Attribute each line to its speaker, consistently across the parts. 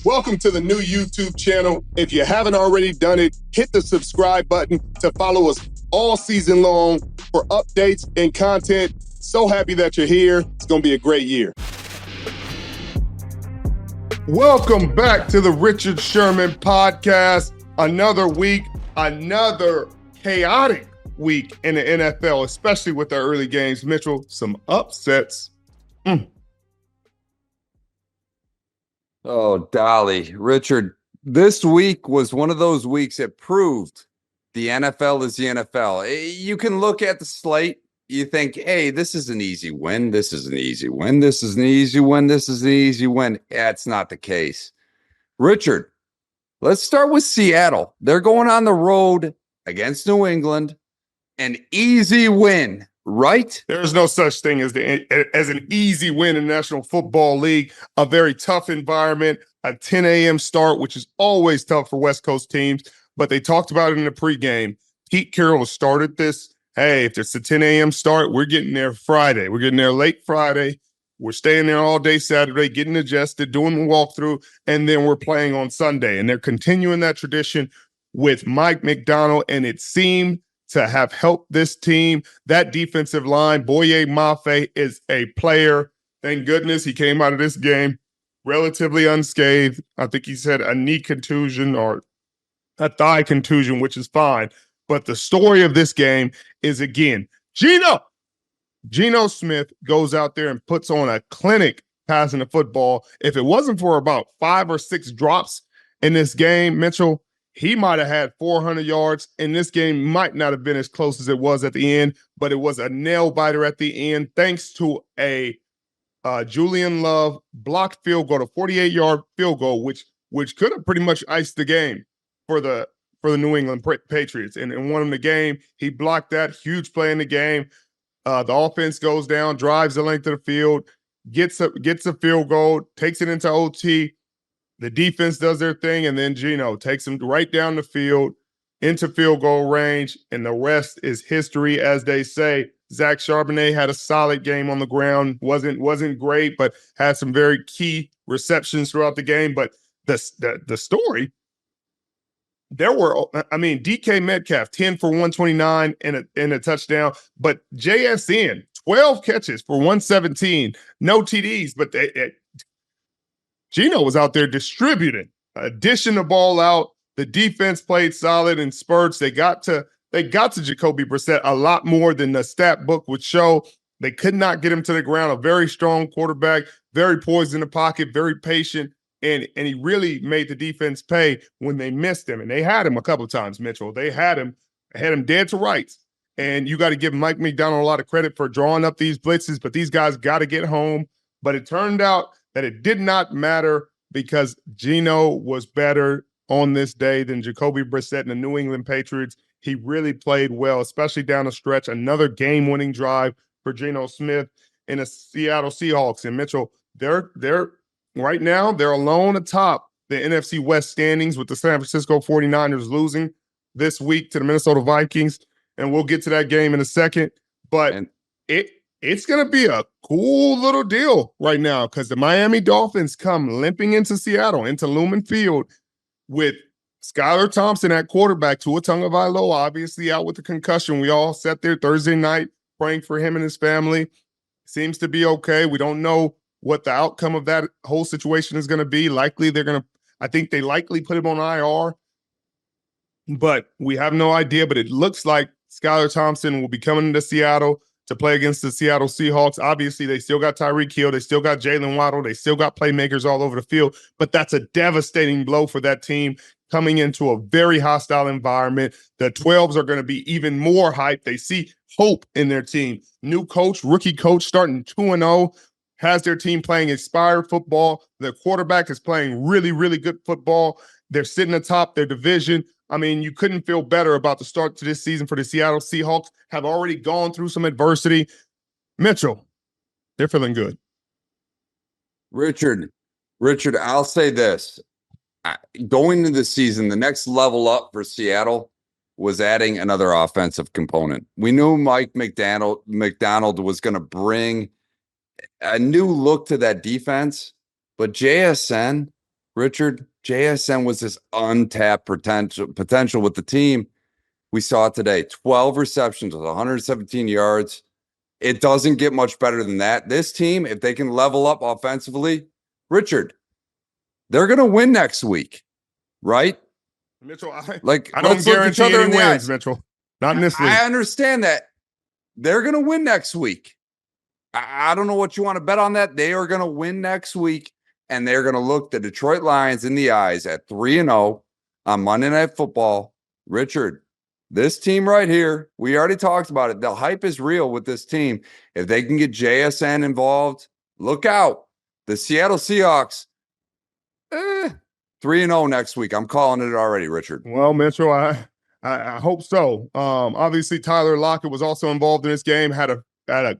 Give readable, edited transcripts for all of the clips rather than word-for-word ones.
Speaker 1: Welcome to the new YouTube channel. If you haven't already done it, hit the subscribe button to follow us all season long for updates and content. So happy that you're here. It's going to be a great year. Welcome back to the Richard Sherman podcast. Another week, another chaotic week in the NFL, especially with the early games. Mitchell, some upsets.
Speaker 2: Oh, Dolly. Richard, this week was one of those weeks that proved the NFL is the NFL. You can look at the slate. You think, hey, this is an easy win. This is an easy win. This is an easy win. This is an easy win. That's not the case. Richard, let's start with Seattle. They're going on the road against New England. An easy win, right?
Speaker 1: There's no such thing as an easy win in the National Football League. A very tough environment, a 10 a.m. start, which is always tough for West Coast teams. But they talked about it in the pregame. Pete Carroll started this. Hey, if it's a 10 a.m. start, we're getting there Friday. We're getting there late Friday. We're staying there all day Saturday, getting adjusted, doing the walkthrough, and then we're playing on Sunday. And they're continuing that tradition with Mike Macdonald, and it seemed to have helped this team. That defensive line, Boye Mafe is a player. Thank goodness he came out of this game relatively unscathed. I think he said a knee contusion or a thigh contusion, which is fine. But the story of this game is, again, Geno Smith goes out there and puts on a clinic passing the football. If it wasn't for about 5 or 6 drops in this game, Mitchell, he might have had 400 yards, and this game might not have been as close as it was at the end, but it was a nail-biter at the end thanks to a Julian Love blocked field goal, a 48-yard field goal, which could have pretty much iced the game for the New England Patriots. And won the game. He blocked that. Huge play in the game. The offense goes down, drives the length of the field, gets a field goal, takes it into OT. The defense does their thing, and then Geno takes him right down the field into field goal range, and the rest is history, as they say. Zach Charbonnet had a solid game on the ground. Wasn't great, but had some very key receptions throughout the game. But the story, DK Metcalf, 10 for 129 and a touchdown, but JSN, 12 catches for 117, no TDs, but Geno was out there distributing, dishing the ball out. The defense played solid in spurts. They got to Jacoby Brissett a lot more than the stat book would show. They could not get him to the ground. A very strong quarterback, very poised in the pocket, very patient, and he really made the defense pay when they missed him. And they had him a couple of times, Mitchell. They had him dead to rights. And you got to give Mike Macdonald a lot of credit for drawing up these blitzes, but these guys got to get home. But it turned out that it did not matter because Geno was better on this day than Jacoby Brissett and the New England Patriots. He really played well, especially down the stretch. Another game-winning drive for Geno Smith and the Seattle Seahawks. And Mitchell, they're right now, they're alone atop the NFC West standings with the San Francisco 49ers losing this week to the Minnesota Vikings. And we'll get to that game in a second. But it's going to be a cool little deal right now because the Miami Dolphins come limping into Seattle, into Lumen Field, with Skylar Thompson at quarterback, Tua Tagovailoa obviously out with the concussion. We all sat there Thursday night praying for him and his family. Seems to be okay. We don't know what the outcome of that whole situation is going to be. I think they likely put him on IR, but we have no idea. But it looks like Skylar Thompson will be coming to Seattle to play against the Seattle Seahawks. Obviously, they still got Tyreek Hill. They still got Jalen Waddle. They still got playmakers all over the field. But that's a devastating blow for that team coming into a very hostile environment. The 12s are going to be even more hyped. They see hope in their team. New coach, rookie coach, starting 2-0, has their team playing inspired football. The quarterback is playing really, really good football. They're sitting atop their division. I mean, you couldn't feel better about the start to this season for the Seattle Seahawks. Have already gone through some adversity. Mitchell, they're feeling good.
Speaker 2: Richard, I'll say this. Going into the season, the next level up for Seattle was adding another offensive component. We knew Mike Macdonald was going to bring a new look to that defense, but JSN Richard, JSN was this untapped potential with the team. We saw it today. 12 receptions with 117 yards. It doesn't get much better than that. This team, if they can level up offensively, Richard, they're going to win next week, right?
Speaker 1: Mitchell, I
Speaker 2: let's
Speaker 1: don't
Speaker 2: look each
Speaker 1: guarantee
Speaker 2: other
Speaker 1: any
Speaker 2: in the
Speaker 1: wins,
Speaker 2: eyes.
Speaker 1: Mitchell. Not in this league.
Speaker 2: I understand that. They're going to win next week. I don't know what you want to bet on that. They are going to win next week, and they're going to look the Detroit Lions in the eyes at 3-0 on Monday Night Football. Richard, this team right here, we already talked about it. The hype is real with this team. If they can get JSN involved, look out. The Seattle Seahawks, 3-0 next week. I'm calling it already, Richard.
Speaker 1: Well, Mitchell, I hope so. Obviously, Tyler Lockett was also involved in this game, had a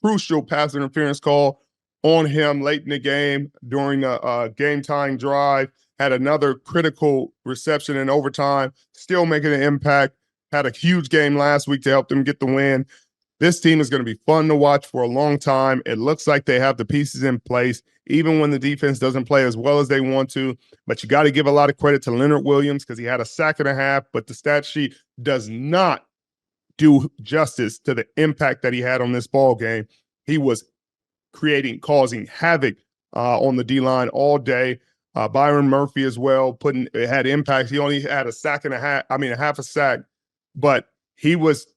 Speaker 1: crucial pass interference call on him late in the game during the game-tying drive, had another critical reception in overtime, still making an impact, had a huge game last week to help them get the win. This team is going to be fun to watch for a long time. It looks like they have the pieces in place, even when the defense doesn't play as well as they want to. But you got to give a lot of credit to Leonard Williams because he had a sack and a half, but the stat sheet does not do justice to the impact that he had on this ball game. He was causing havoc on the D-line all day. Byron Murphy as well had impact. He only had a half a sack, but he was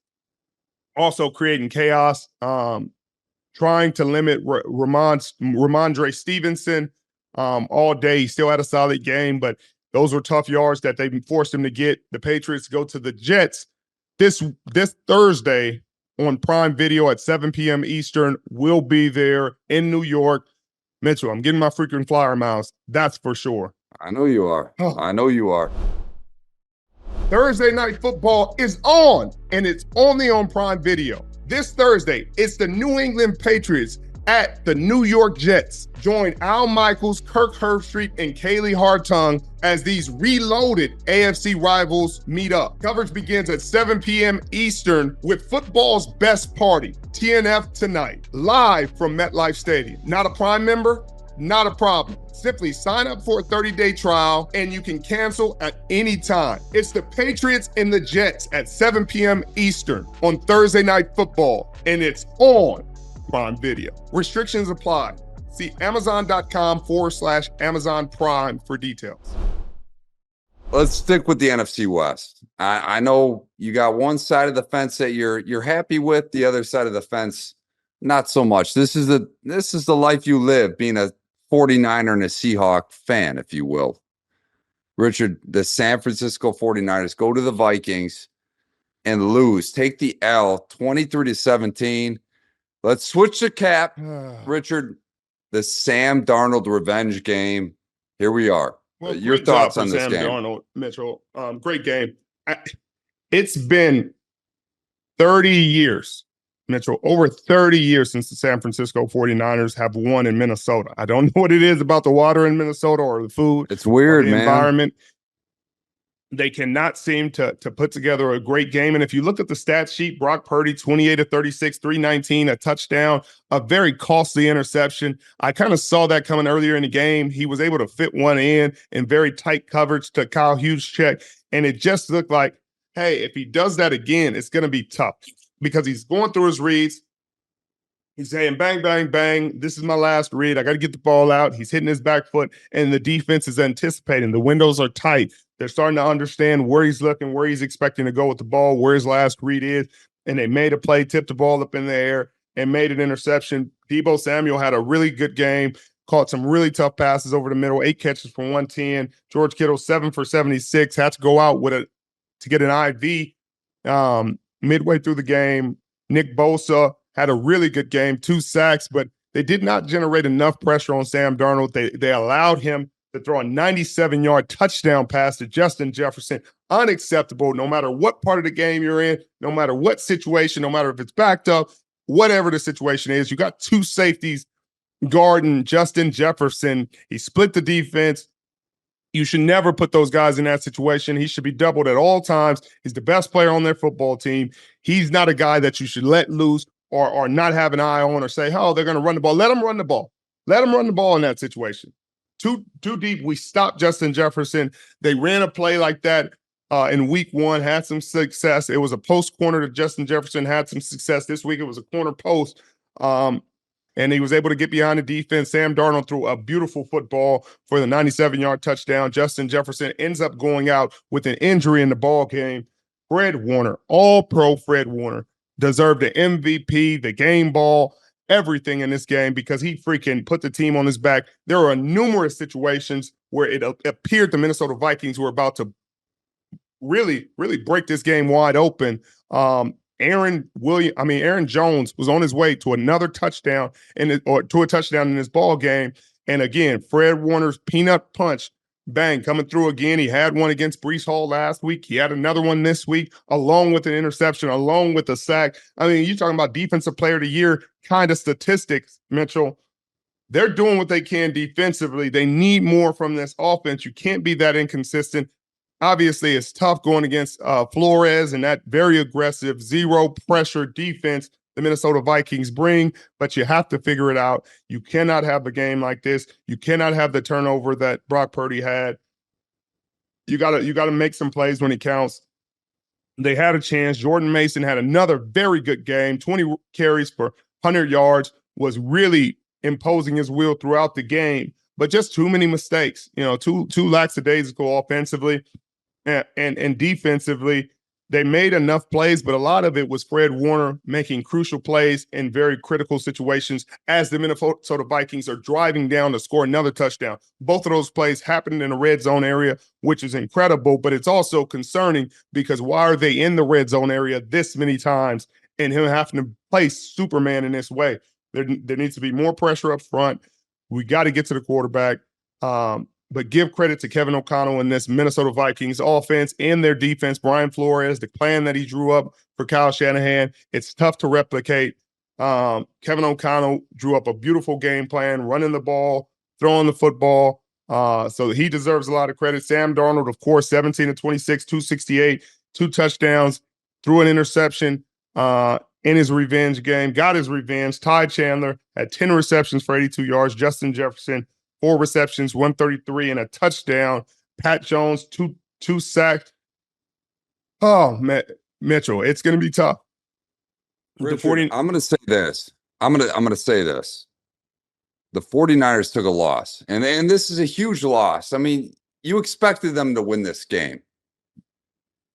Speaker 1: also creating chaos, trying to limit Ramondre Stevenson all day. He still had a solid game, but those were tough yards that they forced him to get. The Patriots go to the Jets this Thursday on Prime Video at 7 p.m. Eastern. We'll be there in New York. Mitchell, I'm getting my freaking flyer miles. That's for sure.
Speaker 2: I know you are. I know you are.
Speaker 1: Thursday Night Football is on, and it's only on Prime Video. This Thursday, it's the New England Patriots at the New York Jets. Join Al Michaels, Kirk Herbstreit, and Kaylee Hartung as these reloaded AFC rivals meet up. Coverage begins at 7 p.m. Eastern with football's best party, TNF Tonight, live from MetLife Stadium. Not a Prime member? Not a problem. Simply sign up for a 30-day trial and you can cancel at any time. It's the Patriots and the Jets at 7 p.m. Eastern on Thursday Night Football, and it's on Prime Video. Restrictions apply. See Amazon.com/Amazon Prime for details.
Speaker 2: Let's stick with the NFC West. I know you got one side of the fence that you're happy with, the other side of the fence, not so much. This is the life you live, being a 49er and a Seahawk fan, if you will. Richard, the San Francisco 49ers go to the Vikings and lose. Take the L 23-17. Let's switch the cap. Richard, the Sam Darnold revenge game. Here we are.
Speaker 1: Well,
Speaker 2: your thoughts on this
Speaker 1: Sam
Speaker 2: game?
Speaker 1: Darnold, Mitchell. Great game. It's been 30 years. Mitchell, over 30 years since the San Francisco 49ers have won in Minnesota. I don't know what it is about the water in Minnesota or the food.
Speaker 2: It's weird,
Speaker 1: the
Speaker 2: man.
Speaker 1: Environment. They cannot seem to put together a great game. And if you look at the stat sheet, Brock Purdy, 28 of 36, 319, a touchdown, a very costly interception. I kind of saw that coming earlier in the game. He was able to fit one in very tight coverage to Kyle Juszczyk. And it just looked like, hey, if he does that again, it's going to be tough because he's going through his reads. He's saying, bang, bang, bang. This is my last read. I got to get the ball out. He's hitting his back foot, and the defense is anticipating. The windows are tight. They're starting to understand where he's looking, where he's expecting to go with the ball, where his last read is. And they made a play, tipped the ball up in the air, and made an interception. Deebo Samuel had a really good game, caught some really tough passes over the middle, 8 catches for 110. George Kittle, 7 for 76, had to go out to get an IV midway through the game. Nick Bosa had a really good game, 2 sacks, but they did not generate enough pressure on Sam Darnold. They allowed him to throw a 97-yard touchdown pass to Justin Jefferson. Unacceptable, no matter what part of the game you're in, no matter what situation, no matter if it's backed up, whatever the situation is. You got 2 safeties guarding Justin Jefferson. He split the defense. You should never put those guys in that situation. He should be doubled at all times. He's the best player on their football team. He's not a guy that you should let loose or not have an eye on or say, oh, they're going to run the ball. Let them run the ball. Let them run the ball in that situation. too deep. We stopped Justin Jefferson. They ran a play like that in week 1, had some success. It was a post corner to Justin Jefferson, had some success. This week it was a corner post. And he was able to get behind the defense. Sam Darnold threw a beautiful football for the 97-yard touchdown. Justin Jefferson ends up going out with an injury in the ball game. Fred Warner, all-pro Fred Warner, deserved the MVP, the game ball, everything in this game because he freaking put the team on his back. There were numerous situations where it appeared the Minnesota Vikings were about to really break this game wide open. Aaron Jones was on his way to another touchdown to a touchdown in this ball game. And again, Fred Warner's peanut punch, bang, coming through again. He had one against Breece Hall last week. He had another one this week, along with an interception, along with a sack. I mean, you're talking about defensive player of the year kind of statistics, Mitchell. They're doing what they can defensively. They need more from this offense. You can't be that inconsistent. Obviously, it's tough going against Flores and that very aggressive, zero pressure defense the Minnesota Vikings bring, but you have to figure it out. You cannot have a game like this. You cannot have the turnover that Brock Purdy had. You gotta make some plays when it counts. They had a chance. Jordan Mason had another very good game, 20 carries for 100 yards, was really imposing his will throughout the game, but just too many mistakes, too lackadaisical offensively. And defensively, they made enough plays, but a lot of it was Fred Warner making crucial plays in very critical situations as the Minnesota Vikings are driving down to score another touchdown. Both of those plays happened in the red zone area, which is incredible, but it's also concerning because why are they in the red zone area this many times and him having to play Superman in this way? There needs to be more pressure up front. We got to get to the quarterback. But give credit to Kevin O'Connell and this Minnesota Vikings offense and their defense. Brian Flores, the plan that he drew up for Kyle Shanahan, it's tough to replicate. Kevin O'Connell drew up a beautiful game plan, running the ball, throwing the football. So he deserves a lot of credit. Sam Darnold, of course, 17 of 26, 268, 2 touchdowns, threw an interception in his revenge game, got his revenge. Ty Chandler had 10 receptions for 82 yards. Justin Jefferson, 4 receptions, 133, and a touchdown. Pat Jones, two sacks. Oh, Mitchell, it's going to be tough.
Speaker 2: Richard, I'm going to say this. I'm going to say this. The 49ers took a loss, and this is a huge loss. I mean, you expected them to win this game.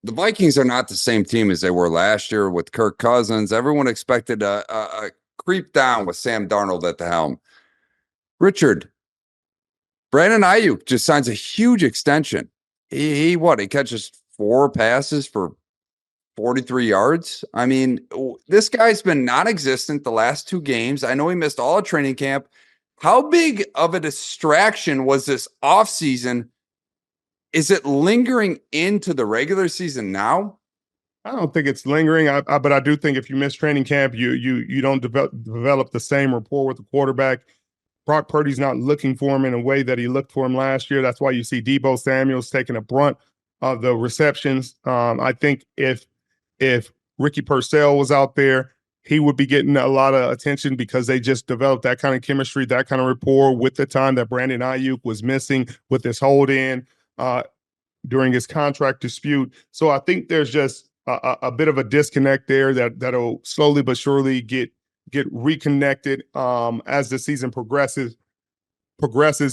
Speaker 2: The Vikings are not the same team as they were last year with Kirk Cousins. Everyone expected a creep down with Sam Darnold at the helm. Richard, Brandon Ayuk just signs a huge extension. He catches 4 passes for 43 yards. I mean, this guy's been non-existent the last 2 games. I know he missed all of training camp. How big of a distraction was this offseason? Is it lingering into the regular season now?
Speaker 1: I don't think it's lingering, but I do think if you miss training camp, you don't develop the same rapport with the quarterback. Brock Purdy's not looking for him in a way that he looked for him last year. That's why you see Deebo Samuel's taking a brunt of the receptions. I think if Ricky Purcell was out there, he would be getting a lot of attention because they just developed that kind of chemistry, that kind of rapport with the time that Brandon Ayuk was missing with his hold in during his contract dispute. So I think there's just a bit of a disconnect there that'll slowly but surely get reconnected as the season progresses,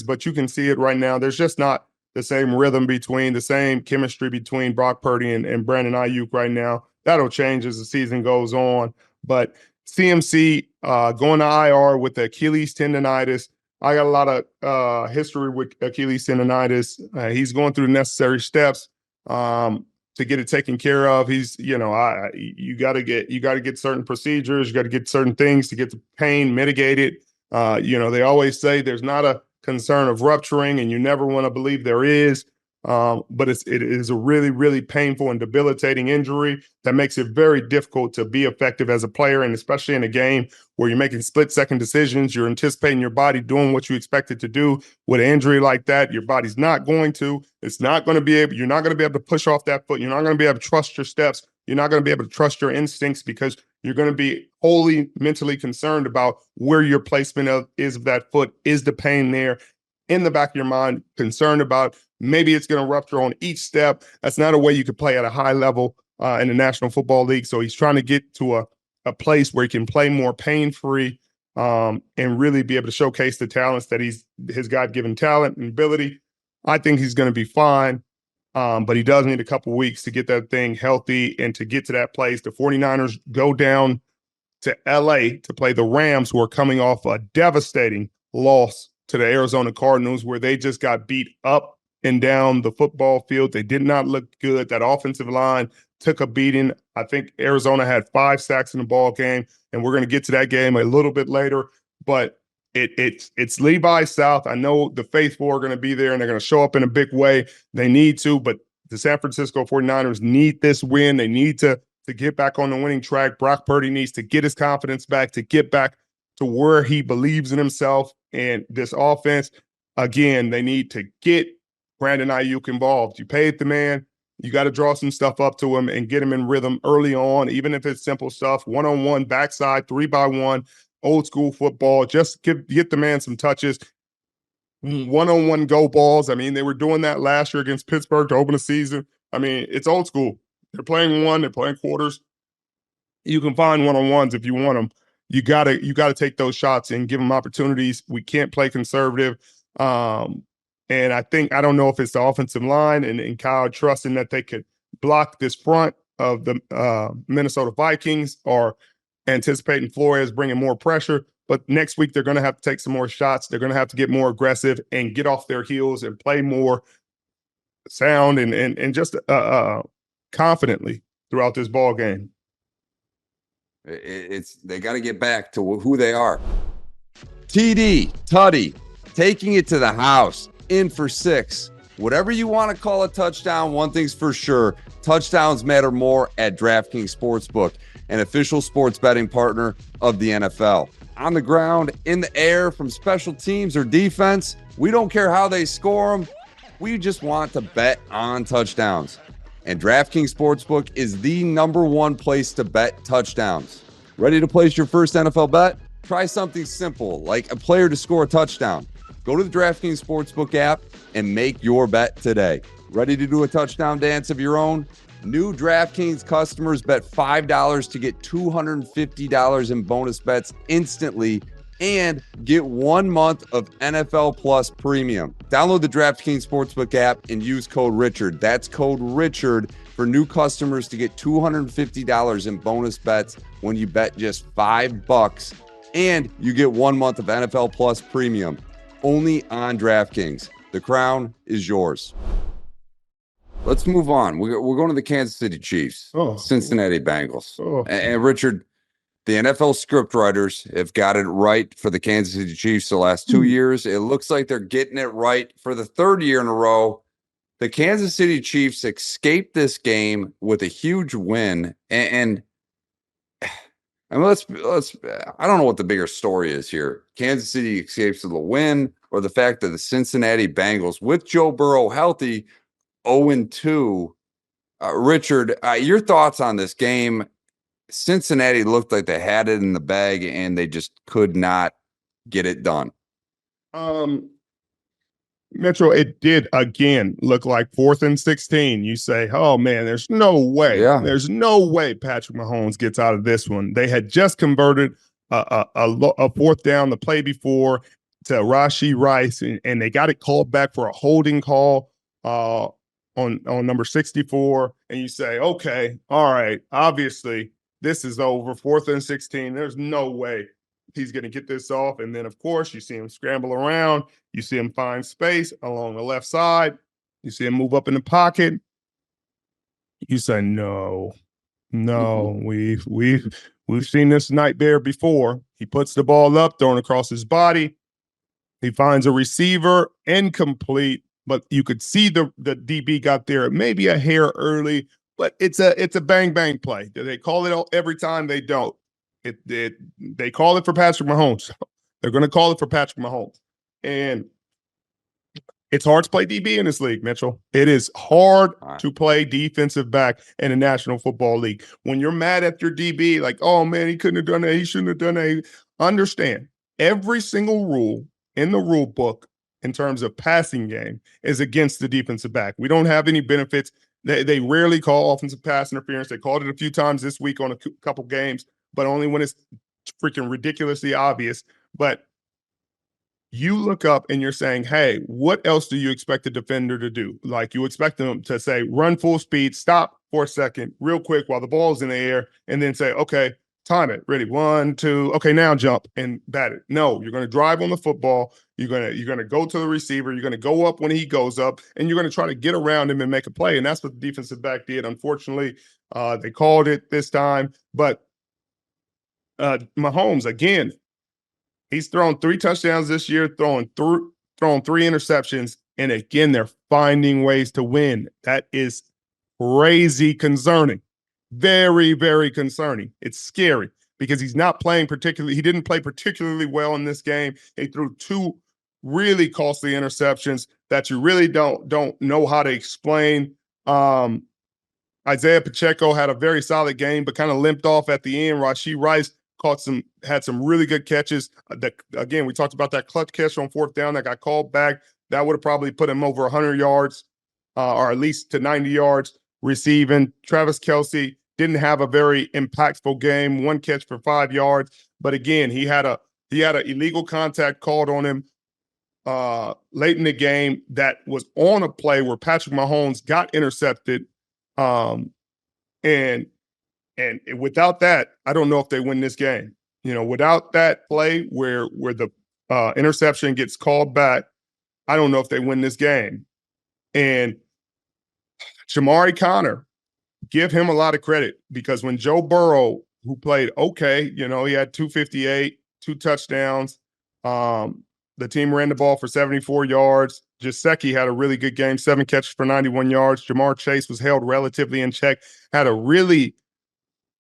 Speaker 1: but you can see it right now. There's just not the same rhythm the same chemistry between Brock Purdy and Brandon Ayuk right now. That'll change as the season goes on. But CMC going to IR with the Achilles tendonitis. I got a lot of history with Achilles tendonitis. He's going through the necessary steps to get it taken care of. He's, you got to get certain procedures, you got to get certain things to get the pain mitigated. They always say there's not a concern of rupturing, and you never want to believe there is. But it is a really, really painful and debilitating injury that makes it very difficult to be effective as a player, and especially in a game where you're making split-second decisions, you're anticipating your body doing what you expect it to do. With an injury like that, your body's not going to. You're not going to be able to push off that foot. You're not going to be able to trust your steps. You're not going to be able to trust your instincts because you're going to be wholly mentally concerned about where your placement is of that foot. Is the pain there? in the back of your mind, concerned about maybe it's going to rupture on each step. That's not a way you could play at a high level in the National Football League. So he's trying to get to a place where he can play more pain-free and really be able to showcase the talents that his God-given talent and ability. I think he's going to be fine, but he does need a couple weeks to get that thing healthy and to get to that place. The 49ers go down to LA to play the Rams, who are coming off a devastating loss to the Arizona Cardinals, where they just got beat up and down the football field. They did not look good. That offensive line took a beating. I think Arizona had 5 sacks in the ball game, and we're going to get to that game a little bit later. But it's Levi South. I know the faithful are going to be there, and they're going to show up in a big way. They need to, but the San Francisco 49ers need this win. They need to get back on the winning track. Brock Purdy needs to get his confidence back, to get back to where he believes in himself. And this offense, again, they need to get Brandon Ayuk involved. You paid the man. You got to draw some stuff up to him and get him in rhythm early on, even if it's simple stuff, one-on-one, backside, 3-by-1, old school football. Just get the man some touches. One-on-one go balls. I mean, they were doing that last year against Pittsburgh to open the season. I mean, it's old school. They're playing one, they're playing quarters. You can find one-on-ones if you want them. You gotta take those shots and give them opportunities. We can't play conservative. And I don't know if it's the offensive line and Kyle trusting that they could block this front of the Minnesota Vikings, or anticipating Flores bringing more pressure. But next week, they're going to have to take some more shots. They're going to have to get more aggressive and get off their heels and play more sound and just confidently throughout this ball game.
Speaker 2: They got to get back to who they are. TD, Tutty, taking it to the house, in for 6. Whatever you want to call a touchdown, one thing's for sure: touchdowns matter more at DraftKings Sportsbook, an official sports betting partner of the NFL. On the ground, in the air, from special teams or defense, we don't care how they score them. We just want to bet on touchdowns. And DraftKings Sportsbook is the #1 place to bet touchdowns. Ready to place your first NFL bet? Try something simple, like a player to score a touchdown. Go to the DraftKings Sportsbook app and make your bet today. Ready to do a touchdown dance of your own? New DraftKings customers bet $5 to get $250 in bonus bets instantly and get 1 month of NFL Plus Premium. Download the DraftKings Sportsbook app and use code Richard. That's code Richard for new customers to get $250 in bonus bets when you bet just $5, and you get 1 month of NFL Plus Premium. Only on DraftKings. The crown is yours. Let's move on. We're going to the Kansas City Chiefs, Cincinnati Bengals. And Richard, the NFL script writers have got it right for the Kansas City Chiefs the last 2 years. It looks like they're getting it right for the 3rd year in a row. The Kansas City Chiefs escaped this game with a huge win. And I mean, I don't know what the bigger story is here. Kansas City escapes with a win, or the fact that the Cincinnati Bengals, with Joe Burrow healthy, 0-2. Richard, your thoughts on this game? Cincinnati looked like they had it in the bag, and they just could not get it done.
Speaker 1: Metro, it did again look like 4th and 16. You say, oh man, there's no way. Yeah. There's no way Patrick Mahomes gets out of this one. They had just converted a 4th down the play before to Rashee Rice, and they got it called back for a holding call on number 64. And you say, okay, all right, obviously this is over. 4th and 16. There's no way he's going to get this off. And then, of course, you see him scramble around. You see him find space along the left side. You see him move up in the pocket. You say, no, we've seen this nightmare before. He puts the ball up, thrown across his body. He finds a receiver, incomplete, but you could see the DB got there maybe a hair early, but it's a bang play. Do they call it every time? They don't. They call it for Patrick Mahomes. They're going to call it for Patrick Mahomes. And it's hard to play DB in this league, Mitchell. It is hard to play defensive back in the National Football League. When you're mad at your DB, like, oh, man, he couldn't have done that. He shouldn't have done that. Understand, every single rule in the rule book in terms of passing game is against the defensive back. We don't have any benefits. They rarely call offensive pass interference. They called it a few times this week on a couple games, but only when it's freaking ridiculously obvious. But you look up and you're saying, hey, what else do you expect the defender to do? Like, you expect them to say, run full speed, stop for a second, real quick while the ball's in the air, and then say, okay, time it, ready, 1, 2, okay, now jump and bat it. No, you're going to drive on the football. You're going to go to the receiver. You're going to go up when he goes up, and you're going to try to get around him and make a play. And that's what the defensive back did. Unfortunately, they called it this time. But Mahomes, again, he's thrown 3 touchdowns this year, thrown 3 interceptions, and again, they're finding ways to win. That is crazy concerning. Very, very concerning. It's scary because he's not playing particularly. He didn't play particularly well in this game. He threw 2 really costly interceptions that you really don't know how to explain. Isaiah Pacheco had a very solid game, but kind of limped off at the end. Rashee Rice had some really good catches. Again, we talked about that clutch catch on 4th down that got called back. That would have probably put him over 100 yards, or at least to 90 yards receiving. Travis Kelce didn't have a very impactful game. 1 catch for 5 yards, but again, he had an illegal contact called on him late in the game that was on a play where Patrick Mahomes got intercepted, and without that, I don't know if they win this game. Without that play where the interception gets called back, I don't know if they win this game. And Jamari Conner, give him a lot of credit, because when Joe Burrow, who played okay, he had 258, 2 touchdowns. The team ran the ball for 74 yards. Gesicki had a really good game, 7 catches for 91 yards. Jamar Chase was held relatively in check, had a really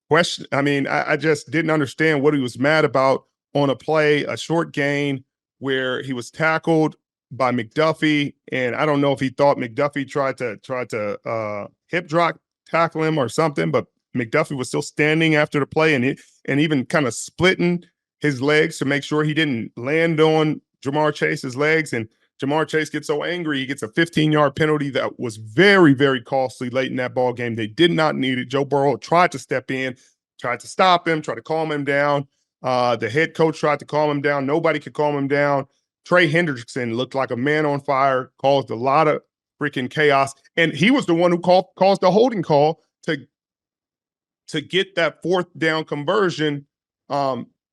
Speaker 1: question. I mean, I just didn't understand what he was mad about on a play, a short gain where he was tackled by McDuffie, and I don't know if he thought McDuffie tried to hip drop tackle him or something, but McDuffie was still standing after the play and even kind of splitting his legs to make sure he didn't land on Jamar Chase's legs. And Jamar Chase gets so angry, he gets a 15-yard penalty that was very, very costly late in that ball game. They did not need it. Joe Burrow tried to step in, tried to stop him, tried to calm him down. The head coach tried to calm him down. Nobody could calm him down. Trey Hendrickson looked like a man on fire, caused a lot of freaking chaos. And he was the one who caused the holding call to get that 4th down conversion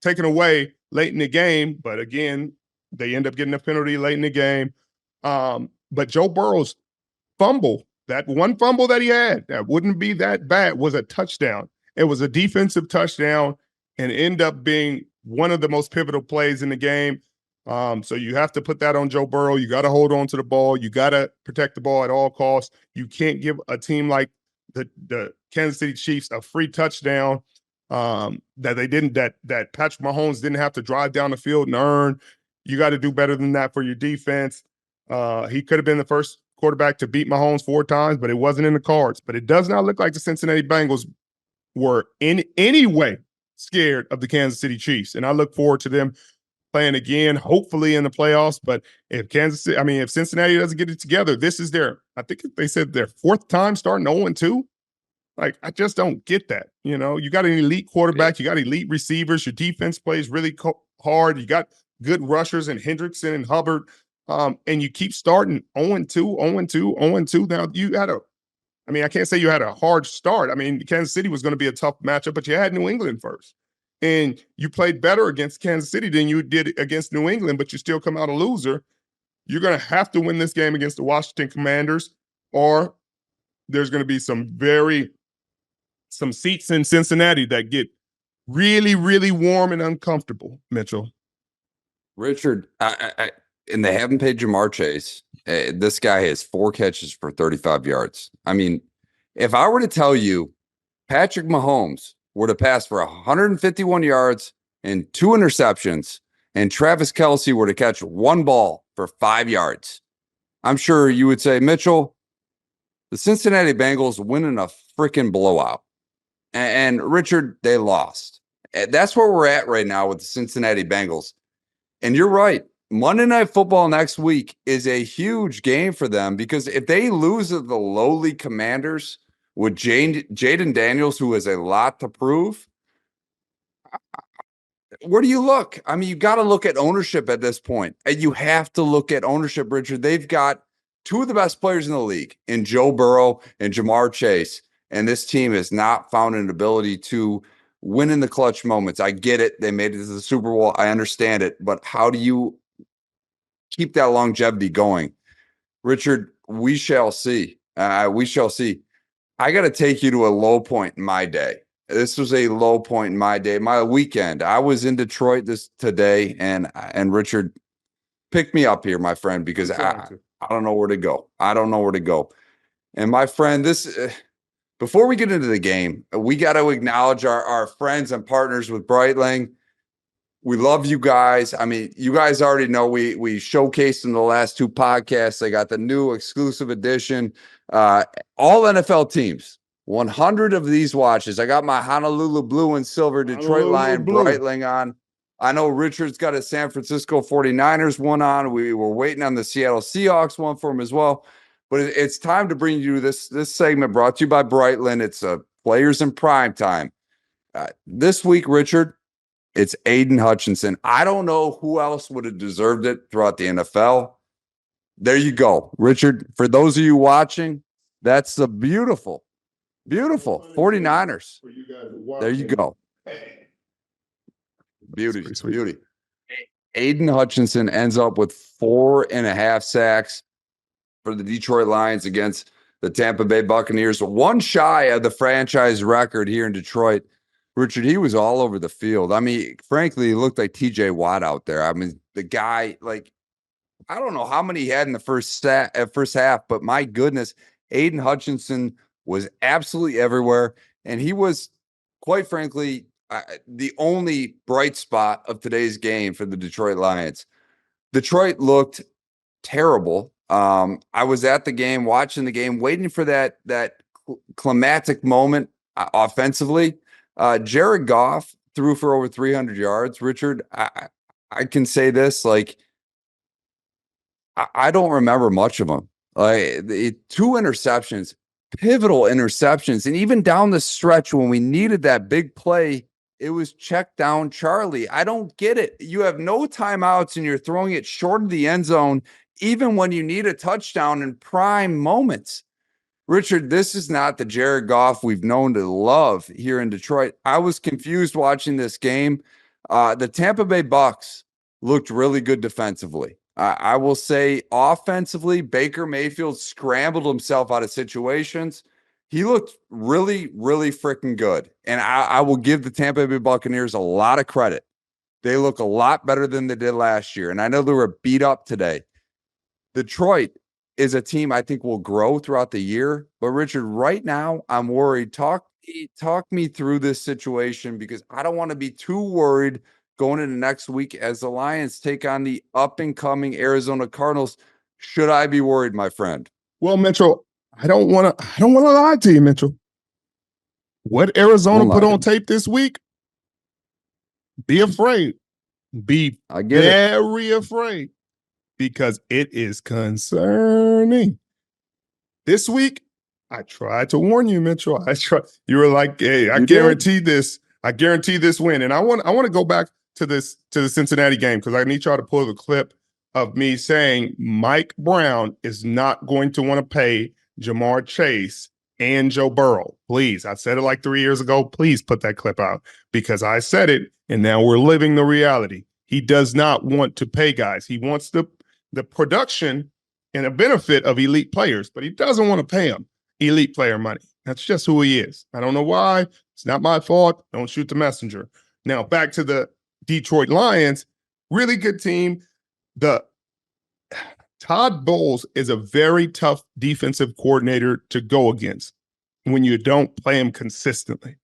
Speaker 1: taken away late in the game. But again, they end up getting a penalty late in the game. But Joe Burrow's fumble, that one fumble that he had, that wouldn't be that bad, was a touchdown. It was a defensive touchdown and ended up being one of the most pivotal plays in the game. So you have to put that on Joe Burrow. You got to hold on to the ball. You got to protect the ball at all costs. You can't give a team like the Kansas City Chiefs a free touchdown that Patrick Mahomes didn't have to drive down the field and earn. You got to do better than that for your defense. He could have been the first quarterback to beat Mahomes 4 times, but it wasn't in the cards. But it does not look like the Cincinnati Bengals were in any way scared of the Kansas City Chiefs. And I look forward to them playing again, hopefully in the playoffs. But if Cincinnati doesn't get it together, this is I think they said their 4th time starting 0-2. Like, I just don't get that. You got an elite quarterback, you got elite receivers, your defense plays really hard, you got good rushers in Hendrickson and Hubbard, and you keep starting 0-2, 0-2, 0-2. Now I can't say you had a hard start. I mean, Kansas City was going to be a tough matchup, but you had New England first. And you played better against Kansas City than you did against New England, but you still come out a loser. You're going to have to win this game against the Washington Commanders, or there's going to be some seats in Cincinnati that get really, really warm and uncomfortable, Mitchell.
Speaker 2: Richard, and they haven't paid Jamar Chase. This guy has 4 catches for 35 yards. I mean, if I were to tell you Patrick Mahomes were to pass for 151 yards and 2 interceptions, and Travis Kelce were to catch 1 ball for 5 yards, I'm sure you would say, Mitchell, the Cincinnati Bengals winning a freaking blowout. And Richard, they lost. That's where we're at right now with the Cincinnati Bengals. And you're right. Monday Night Football next week is a huge game for them because if they lose to the lowly Commanders with Jaden Daniels, who has a lot to prove, where do you look? I mean, you got to look at ownership at this point. And you have to look at ownership, Richard. They've got two of the best players in the league in Joe Burrow and Jamar Chase. And this team has not found an ability to win in the clutch moments. I get it. They made it to the Super Bowl. I understand it. But how do you keep that longevity going? Richard, we shall see. We shall see. I got to take you to a low point in my day. This was a low point in my day, my weekend. I was in Detroit today, and Richard, pick me up here, my friend, because I don't know where to go. I don't know where to go. And my friend, before we get into the game, we got to acknowledge our friends and partners with Breitling. We love you guys. I mean, you guys already know we showcased in the last two podcasts. They got the new exclusive edition. All NFL teams. 100 of these watches. I got my Honolulu blue and silver Detroit Lion Breitling on. I know Richard's got a San Francisco 49ers one on. We were waiting on the Seattle Seahawks one for him as well. But it's time to bring you this segment brought to you by Breitling. It's Players in Prime Time. This week, Richard, it's Aiden Hutchinson. I don't know who else would have deserved it throughout the NFL. There you go. Richard, for those of you watching, that's the beautiful 49ers. There you go. Beauty. Aiden Hutchinson ends up with 4.5 sacks for the Detroit Lions against the Tampa Bay Buccaneers. One shy of the franchise record here in Detroit. Richard, he was all over the field. I mean, frankly, he looked like TJ Watt out there. I mean, the guy, like, I don't know how many he had in the first half, but my goodness, Aiden Hutchinson was absolutely everywhere. And he was, quite frankly, the only bright spot of today's game for the Detroit Lions. Detroit looked terrible. I was at the game, watching the game, waiting for that climactic moment offensively. Jared Goff threw for over 300 yards. Richard, I can say this, like, I don't remember much of him. Two interceptions, pivotal interceptions. And even down the stretch when we needed that big play, it was check down Charlie. I don't get it. You have no timeouts and you're throwing it short of the end zone, even when you need a touchdown in prime moments. Richard, this is not the Jared Goff we've known to love here in Detroit. I was confused watching this game. The Tampa Bay Bucs looked really good defensively. I will say offensively, Baker Mayfield scrambled himself out of situations. He looked really, really freaking good. And I will give the Tampa Bay Buccaneers a lot of credit. They look a lot better than they did last year. And I know they were beat up today. Detroit is a team I think will grow throughout the year. But Richard, right now, I'm worried. Talk me through this situation because I don't want to be too worried going into next week as the Lions take on the up-and-coming Arizona Cardinals. Should I be worried, my friend?
Speaker 1: Well, Mitchell, I don't want to lie to you, Mitchell. What Arizona put on tape this week? Be afraid. Be very afraid because it is concerning. This week, I tried to warn you, Mitchell. You were like, "Hey, I guarantee this. I guarantee this win." And I want to go back to the Cincinnati game because I need y'all to pull the clip of me saying Mike Brown is not going to want to pay Jamar Chase and Joe Burrow. Please, I said it like 3 years ago. Please put that clip out because I said it, and now we're living the reality. He does not want to pay guys. He wants the production and a benefit of elite players, but he doesn't want to pay them elite player money. That's just who he is. I don't know why. It's not my fault. Don't shoot the messenger. Now, back to the Detroit Lions, really good team. The Todd Bowles is a very tough defensive coordinator to go against when you don't play him consistently.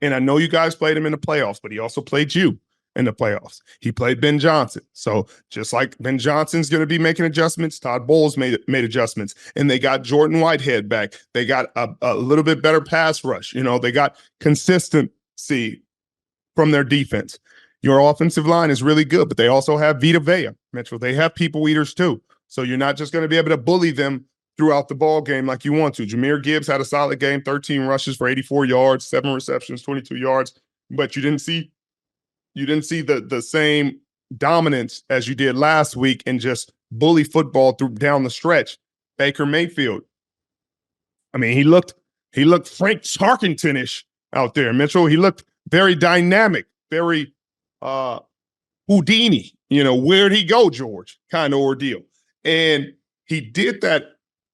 Speaker 1: And I know you guys played him in the playoffs, but he also played you in the playoffs. He played Ben Johnson. So just like Ben Johnson's going to be making adjustments, Todd Bowles made adjustments. And they got Jordan Whitehead back. They got a little bit better pass rush. You know, they got consistency from their defense. your offensive line is really good, but they also have Vita Vea, Mitchell. They have people eaters too. So you're not just going to be able to bully them throughout the ball game like you want to. Jahmyr Gibbs had a solid game, 13 rushes for 84 yards, 7 receptions, 22 yards, but you didn't see the same dominance as you did last week and just bully football through down the stretch. Baker Mayfield. I mean, he looked Frank Tarkenton-ish out there, Mitchell. He looked very dynamic, very Houdini, where'd he go, George, kind of ordeal. And he did that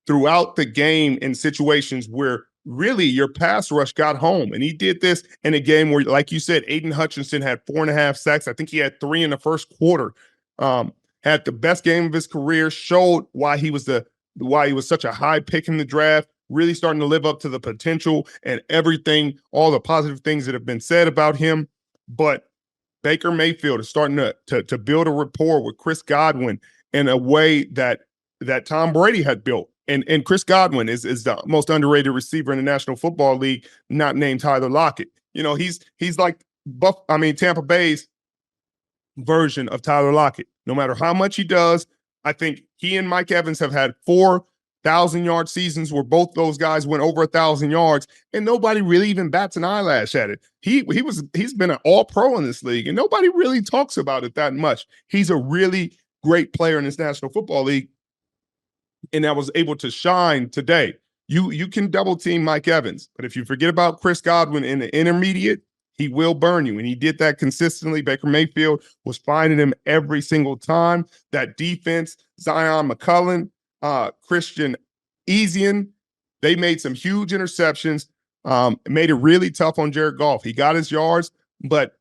Speaker 1: throughout the game in situations where really your pass rush got home. And he did this in a game where, like you said, Aiden Hutchinson had 4.5 sacks. I think he had 3 in the first quarter. Had the best game of his career, showed why he was such a high pick in the draft, really starting to live up to the potential and everything, all the positive things that have been said about him. But Baker Mayfield is starting to build a rapport with Chris Godwin in a way that Tom Brady had built. And Chris Godwin is the most underrated receiver in the National Football League, not named Tyler Lockett. He's like Tampa Bay's version of Tyler Lockett. No matter how much he does, I think he and Mike Evans have had 4,000-yard seasons where both those guys went over 1,000 yards, and nobody really even bats an eyelash at it. He's been an all-pro in this league, and nobody really talks about it that much. He's a really great player in this National Football League, and that was able to shine today. You can double team Mike Evans, but if you forget about Chris Godwin in the intermediate, he will burn you, and he did that consistently. Baker Mayfield was finding him every single time. That defense, Zion McCullum, Christian Ezian, they made some huge interceptions, made it really tough on Jared Goff. He got his yards, but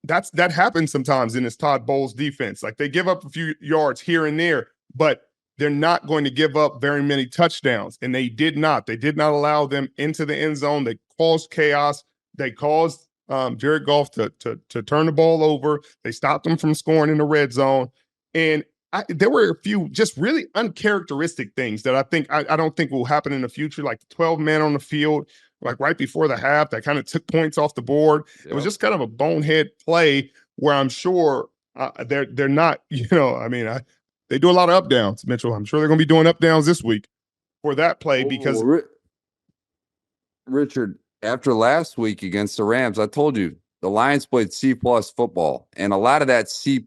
Speaker 1: that happens sometimes in this Todd Bowles defense. Like, they give up a few yards here and there, but they're not going to give up very many touchdowns, and they did not. They did not allow them into the end zone. They caused chaos. They caused Jared Goff to turn the ball over. They stopped him from scoring in the red zone. And there were a few just really uncharacteristic things that I don't think will happen in the future, like the 12 men on the field, like right before the half, that kind of took points off the board. Yep. It was just kind of a bonehead play where I'm sure they're not, they do a lot of up downs, Mitchell. I'm sure they're going to be doing up downs this week for that play because
Speaker 2: Richard, after last week against the Rams, I told you the Lions played C+ football, and a lot of that C+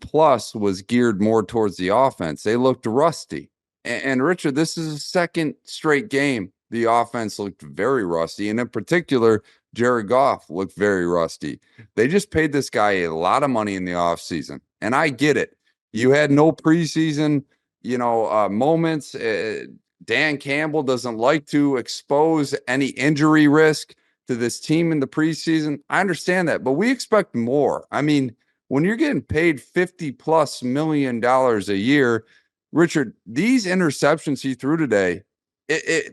Speaker 2: was geared more towards the offense. They looked rusty. And Richard, this is a second straight game the offense looked very rusty, and in particular, Jared Goff looked very rusty. They just paid this guy a lot of money in the offseason, and I get it. You had no preseason, moments. Dan Campbell doesn't like to expose any injury risk to this team in the preseason. I understand that, but we expect more. I mean, when you're getting paid $50+ million a year, Richard, these interceptions he threw today,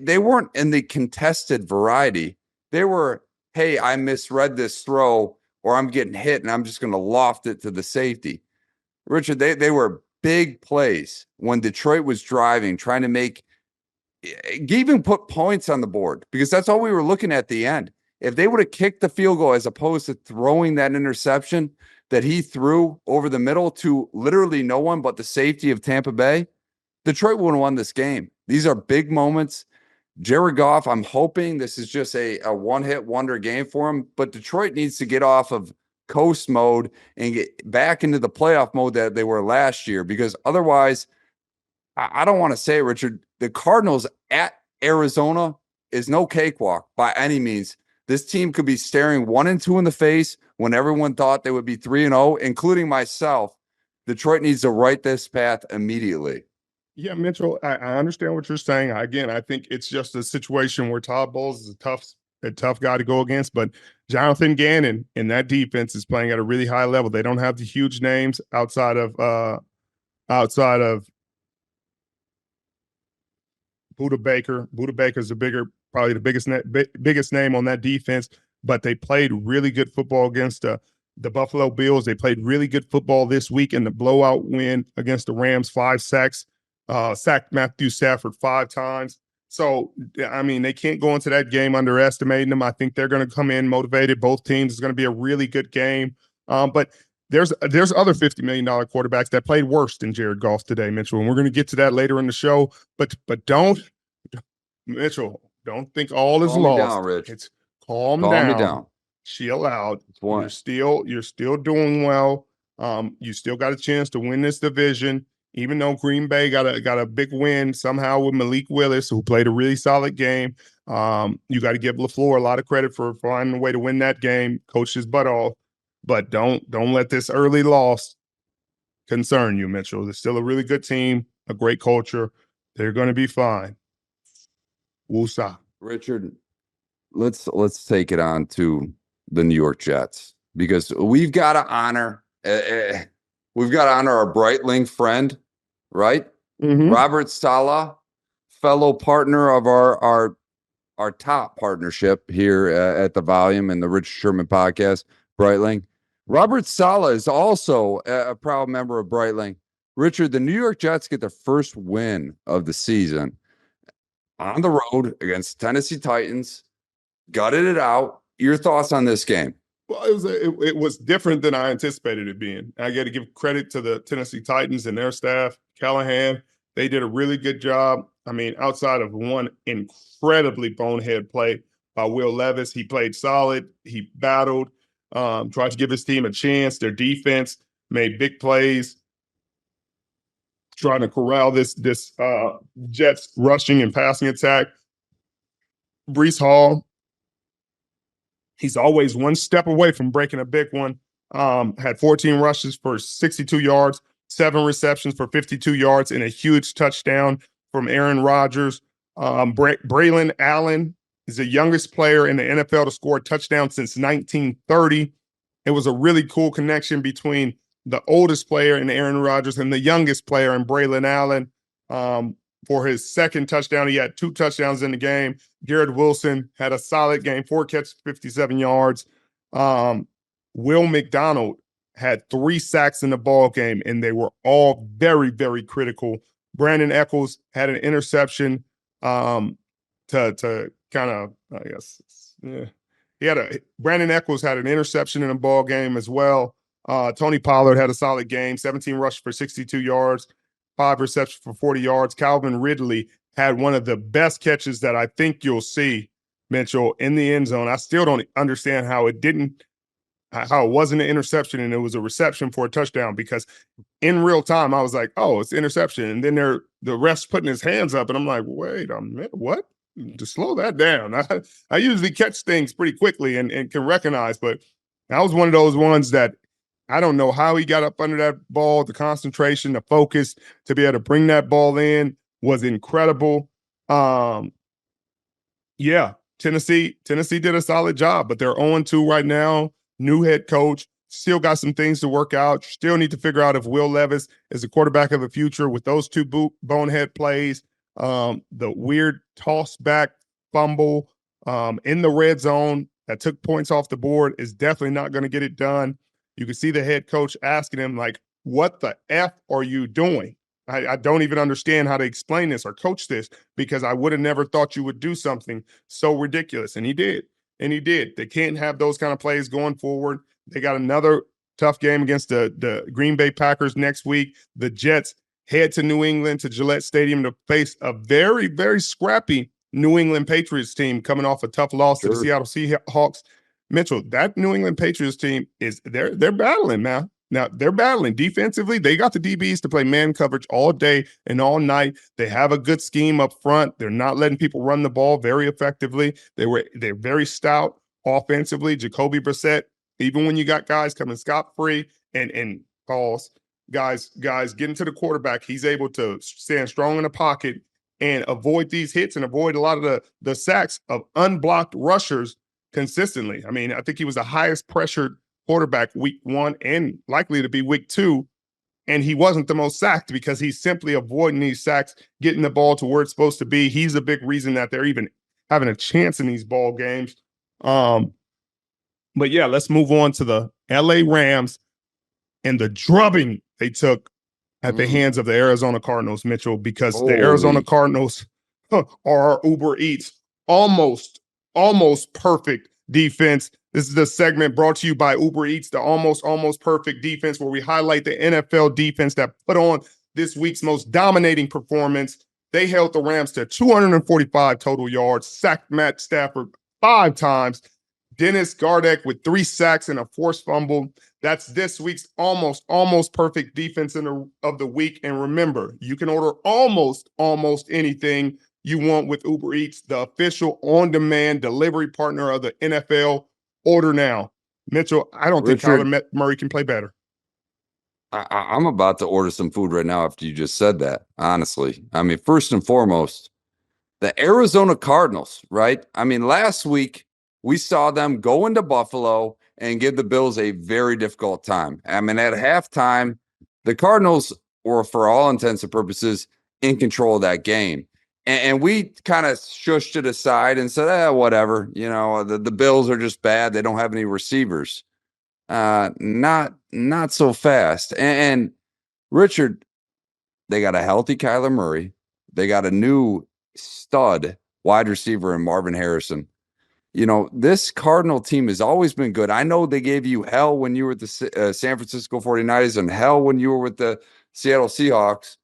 Speaker 2: they weren't in the contested variety. They were, hey, I misread this throw, or I'm getting hit and I'm just going to loft it to the safety. Richard, they were big plays when Detroit was driving, trying to even put points on the board, because that's all we were looking at the end. If they would have kicked the field goal as opposed to throwing that interception that he threw over the middle to literally no one but the safety of Tampa Bay, Detroit would have won this game. These are big moments. Jared Goff, I'm hoping this is just a one-hit wonder game for him, but Detroit needs to get off of coast mode and get back into the playoff mode that they were last year, because otherwise, I don't want to say it, Richard, the Cardinals at Arizona is no cakewalk by any means. This team could be staring 1-2 in the face when everyone thought they would be 3-0, including myself. Detroit needs to right this path immediately.
Speaker 1: Yeah, Mitchell, I understand what you're saying. Again, I think it's just a situation where Todd Bowles is a tough guy to go against, but Jonathan Gannon in that defense is playing at a really high level. They don't have the huge names outside of Buda Baker. Buda Baker's probably the biggest name on that defense, but they played really good football against the Buffalo Bills. They played really good football this week in the blowout win against the Rams, 5 sacks, sacked Matthew Stafford 5 times. So, I mean, they can't go into that game underestimating them. I think they're going to come in motivated. Both teams. It's going to be a really good game. But there's other $50 million quarterbacks that played worse than Jared Goff today, Mitchell, and we're going to get to that later in the show. But don't, Mitchell, don't think all is
Speaker 2: Calm me
Speaker 1: lost.
Speaker 2: down, Rich.
Speaker 1: It's calm
Speaker 2: me
Speaker 1: down.
Speaker 2: down.
Speaker 1: Chill out.
Speaker 2: one.
Speaker 1: You're still doing well. You still got a chance to win this division, even though Green Bay got a big win somehow with Malik Willis, who played a really solid game. You got to give LaFleur a lot of credit for finding a way to win that game, coach his butt off. But don't let this early loss concern you, Mitchell. They're still a really good team, a great culture. They're going to be fine. Woosah.
Speaker 2: Richard, let's take it on to the New York Jets, because we've got to honor our Breitling friend, right?
Speaker 1: Mm-hmm.
Speaker 2: Robert Saleh, fellow partner of our top partnership here at the Volume and the Rich Sherman podcast, Breitling. Robert Saleh is also a proud member of Breitling. Richard, the New York Jets get their first win of the season on the road against Tennessee Titans, gutted it out. Your thoughts on this game?
Speaker 1: Well, it was different than I anticipated it being. I got to give credit to the Tennessee Titans and their staff, Callahan. They did a really good job. I mean, outside of one incredibly bonehead play by Will Levis, he played solid. He battled, tried to give his team a chance. Their defense made big plays, trying to corral this Jets rushing and passing attack. Breece Hall, he's always one step away from breaking a big one. Had 14 rushes for 62 yards, 7 receptions for 52 yards, and a huge touchdown from Aaron Rodgers. Braylon Allen is the youngest player in the NFL to score a touchdown since 1930. It was a really cool connection between the oldest player in Aaron Rodgers and the youngest player in Braylon Allen. For his second touchdown, he had 2 touchdowns in the game. Garrett Wilson had a solid game, 4 catches, 57 yards. Will McDonald had 3 sacks in the ball game, and they were all very, very critical. Brandon Echols had an interception to kind of, I guess, yeah. Brandon Echols had an interception in the ball game as well. Tony Pollard had a solid game, 17 rushes for 62 yards, 5 receptions for 40 yards. Calvin Ridley had one of the best catches that I think you'll see, Mitchell, in the end zone. I still don't understand how it wasn't an interception and it was a reception for a touchdown, because in real time I was like, oh, it's interception. And then the ref's putting his hands up and I'm like, wait a minute, what? To slow that down. I usually catch things pretty quickly and can recognize, but that was one of those ones that I don't know how he got up under that ball. The concentration, the focus to be able to bring that ball in was incredible. Yeah, Tennessee did a solid job, but they're 0-2 right now. New head coach, still got some things to work out. Still need to figure out if Will Levis is the quarterback of the future with those 2 bonehead plays. The weird toss back fumble in the red zone that took points off the board is definitely not going to get it done. You can see the head coach asking him, like, what the F are you doing? I don't even understand how to explain this or coach this, because I would have never thought you would do something so ridiculous. And he did. They can't have those kind of plays going forward. They got another tough game against the Green Bay Packers next week. The Jets head to New England, to Gillette Stadium, to face a very, very scrappy New England Patriots team coming off a tough loss to the Seattle Seahawks. Mitchell, that New England Patriots team they're battling now. Now they're battling defensively. They got the DBs to play man coverage all day and all night. They have a good scheme up front. They're not letting people run the ball very effectively. They're very stout offensively. Jacoby Brissett, even when you got guys coming scot-free and calls, guys getting to the quarterback, he's able to stand strong in the pocket and avoid these hits and avoid a lot of the sacks of unblocked rushers consistently. I mean, I think he was the highest pressured quarterback week 1 and likely to be week 2. And he wasn't the most sacked because he's simply avoiding these sacks, getting the ball to where it's supposed to be. He's a big reason that they're even having a chance in these ball games. But yeah, let's move on to the LA Rams and the drubbing they took at the hands of the Arizona Cardinals, Mitchell, because the Arizona Cardinals are Uber Eats, almost perfect defense. This is the segment brought to you by Uber Eats, the almost perfect defense, where we highlight the NFL defense that put on this week's most dominating performance. They held the Rams to 245 total yards, sacked Matt Stafford 5 times, Dennis Gardeck with 3 sacks and a forced fumble. That's this week's almost perfect defense of the week. And remember, you can order almost anything you want with Uber Eats, the official on-demand delivery partner of the NFL. Order now. Mitchell, I don't think Kyler Murray can play better.
Speaker 2: I'm about to order some food right now after you just said that, honestly. I mean, first and foremost, the Arizona Cardinals, right? I mean, last week we saw them go into Buffalo and give the Bills a very difficult time. I mean, at halftime, the Cardinals were, for all intents and purposes, in control of that game. And we kind of shushed it aside and said, whatever. You know, the Bills are just bad. They don't have any receivers. Not so fast. And Richard, they got a healthy Kyler Murray. They got a new stud wide receiver in Marvin Harrison. You know, this Cardinal team has always been good. I know they gave you hell when you were with the San Francisco 49ers and hell when you were with the Seattle Seahawks.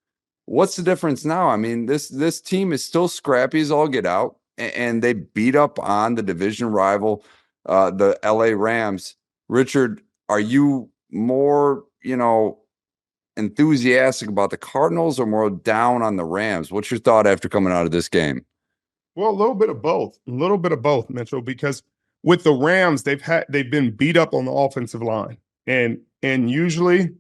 Speaker 2: What's the difference now? I mean, this team is still scrappy as all get out, and they beat up on the division rival, the LA Rams. Richard, are you more, enthusiastic about the Cardinals or more down on the Rams? What's your thought after coming out of this game?
Speaker 1: Well, a little bit of both, Mitchell, because with the Rams, they've been beat up on the offensive line. And usually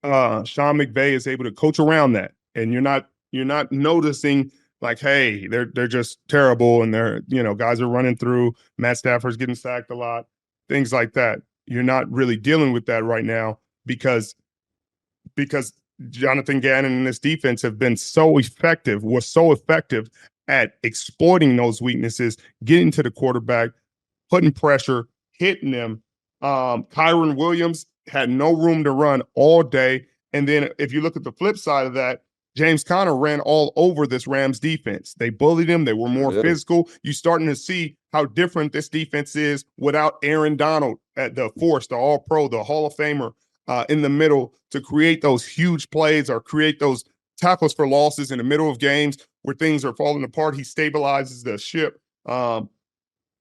Speaker 1: Sean McVay is able to coach around that. And you're not noticing like, hey, they're just terrible and guys are running through, Matt Stafford's getting sacked a lot, things like that. You're not really dealing with that right now because Jonathan Gannon and this defense have been so effective at exploiting those weaknesses, getting to the quarterback, putting pressure, hitting them. Kyron Williams had no room to run all day. And then if you look at the flip side of that, James Conner ran all over this Rams defense. They bullied him. They were more physical. You're starting to see how different this defense is without Aaron Donald at the force, the All-Pro, the Hall of Famer in the middle to create those huge plays or create those tackles for losses in the middle of games where things are falling apart. He stabilizes the ship.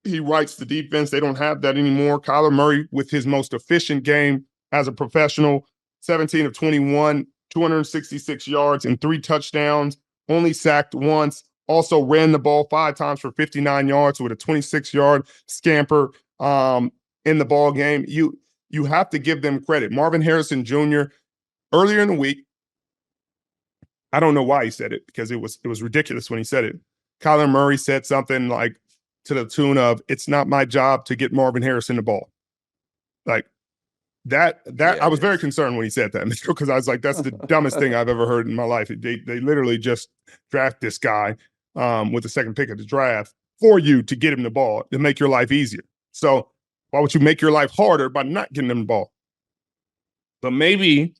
Speaker 1: He rights the defense. They don't have that anymore. Kyler Murray with his most efficient game as a professional, 17 of 21, 266 yards and 3 touchdowns, only sacked once, also ran the ball 5 times for 59 yards with a 26-yard scamper in the ball game. You have to give them credit. Marvin Harrison Jr., earlier in the week, I don't know why he said it because it was ridiculous when he said it. Kyler Murray said something like to the tune of, "It's not my job to get Marvin Harrison the ball." Like that I was very concerned when he said that because I was like, that's the dumbest thing I've ever heard in my life. They literally just draft this guy with the second pick of the draft for you to get him the ball to make your life easier. So why would you make your life harder by not getting him the ball? But maybe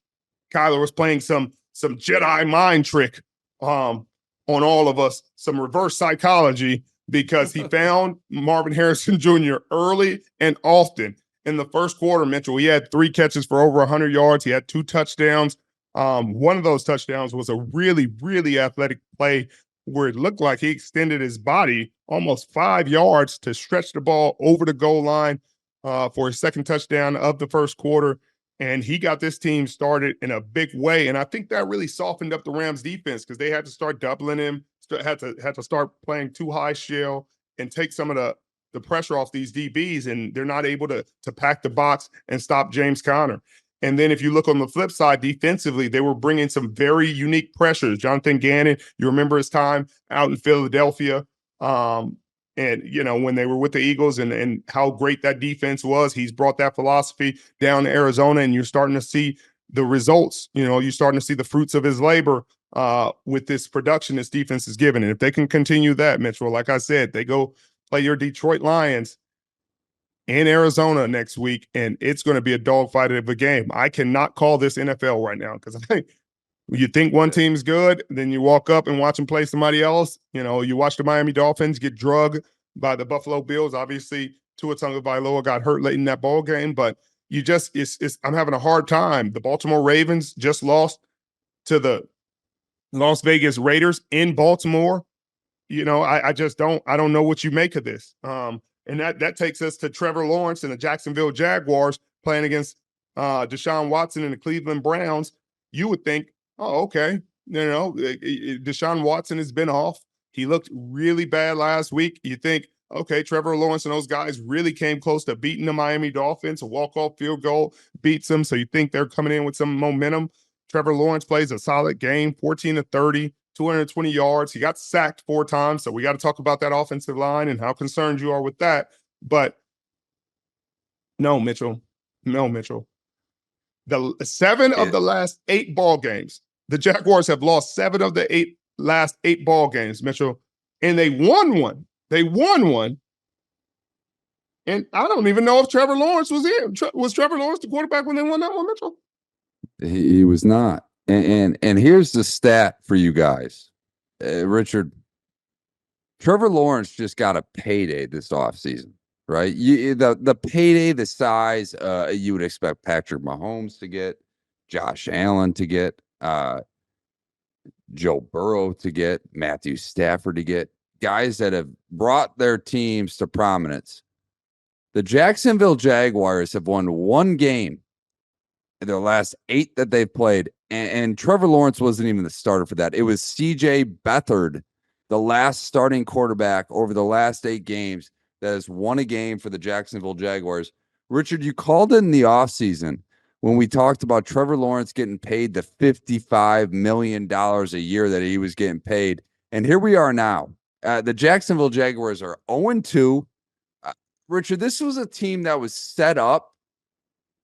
Speaker 1: Kyler was playing some Jedi mind trick on all of us, some reverse psychology, because he found Marvin Harrison Jr. early and often. In the first quarter, Mitchell, he had 3 catches for over 100 yards. He had 2 touchdowns. One of those touchdowns was a really, really athletic play where it looked like he extended his body almost 5 yards to stretch the ball over the goal line for his second touchdown of the first quarter. And he got this team started in a big way. And I think that really softened up the Rams defense because they had to start doubling him, had to start playing too high shell and take some of the pressure off these DBs, and they're not able to pack the box and stop James Conner. And then if you look on the flip side, defensively, they were bringing some very unique pressures. Jonathan Gannon, you remember his time out in Philadelphia, and when they were with the Eagles and how great that defense was. He's brought that philosophy down to Arizona, and you're starting to see the results. You're starting to see the fruits of his labor with this production this defense is giving. And if they can continue that, Mitchell, like I said, they go play your Detroit Lions in Arizona next week, and it's going to be a dogfight of a game. I cannot call this NFL right now because I think you think one team's good, then you walk up and watch them play somebody else. You watch the Miami Dolphins get drugged by the Buffalo Bills. Obviously, Tua Tagovailoa got hurt late in that ball game, but I'm having a hard time. The Baltimore Ravens just lost to the Las Vegas Raiders in Baltimore. I don't know what you make of this. And that takes us to Trevor Lawrence and the Jacksonville Jaguars playing against Deshaun Watson and the Cleveland Browns. You would think, oh, okay, Deshaun Watson has been off. He looked really bad last week. You think, okay, Trevor Lawrence and those guys really came close to beating the Miami Dolphins. A walk-off field goal beats them. So you think they're coming in with some momentum. Trevor Lawrence plays a solid game, 14-30, 220 yards. He got sacked 4 times. So we got to talk about that offensive line and how concerned you are with that. But no, Mitchell. The 7 of the last 8 ball games, the Jaguars have lost 7 of the last 8 ball games, Mitchell, and they won one. And I don't even know if Trevor Lawrence was in. Was Trevor Lawrence the quarterback when they won that one, Mitchell?
Speaker 2: He was not. And here's the stat for you guys. Richard, Trevor Lawrence just got a payday this offseason, right? The payday, the size you would expect Patrick Mahomes to get, Josh Allen to get, Joe Burrow to get, Matthew Stafford to get, guys that have brought their teams to prominence. The Jacksonville Jaguars have won 1 game in their last 8 that they've played, and Trevor Lawrence wasn't even the starter for that. It was C.J. Beathard, the last starting quarterback over the last 8 games that has won a game for the Jacksonville Jaguars. Richard, you called in the offseason when we talked about Trevor Lawrence getting paid the $55 million a year that he was getting paid, and here we are now. The Jacksonville Jaguars are 0-2. Richard, this was a team that was set up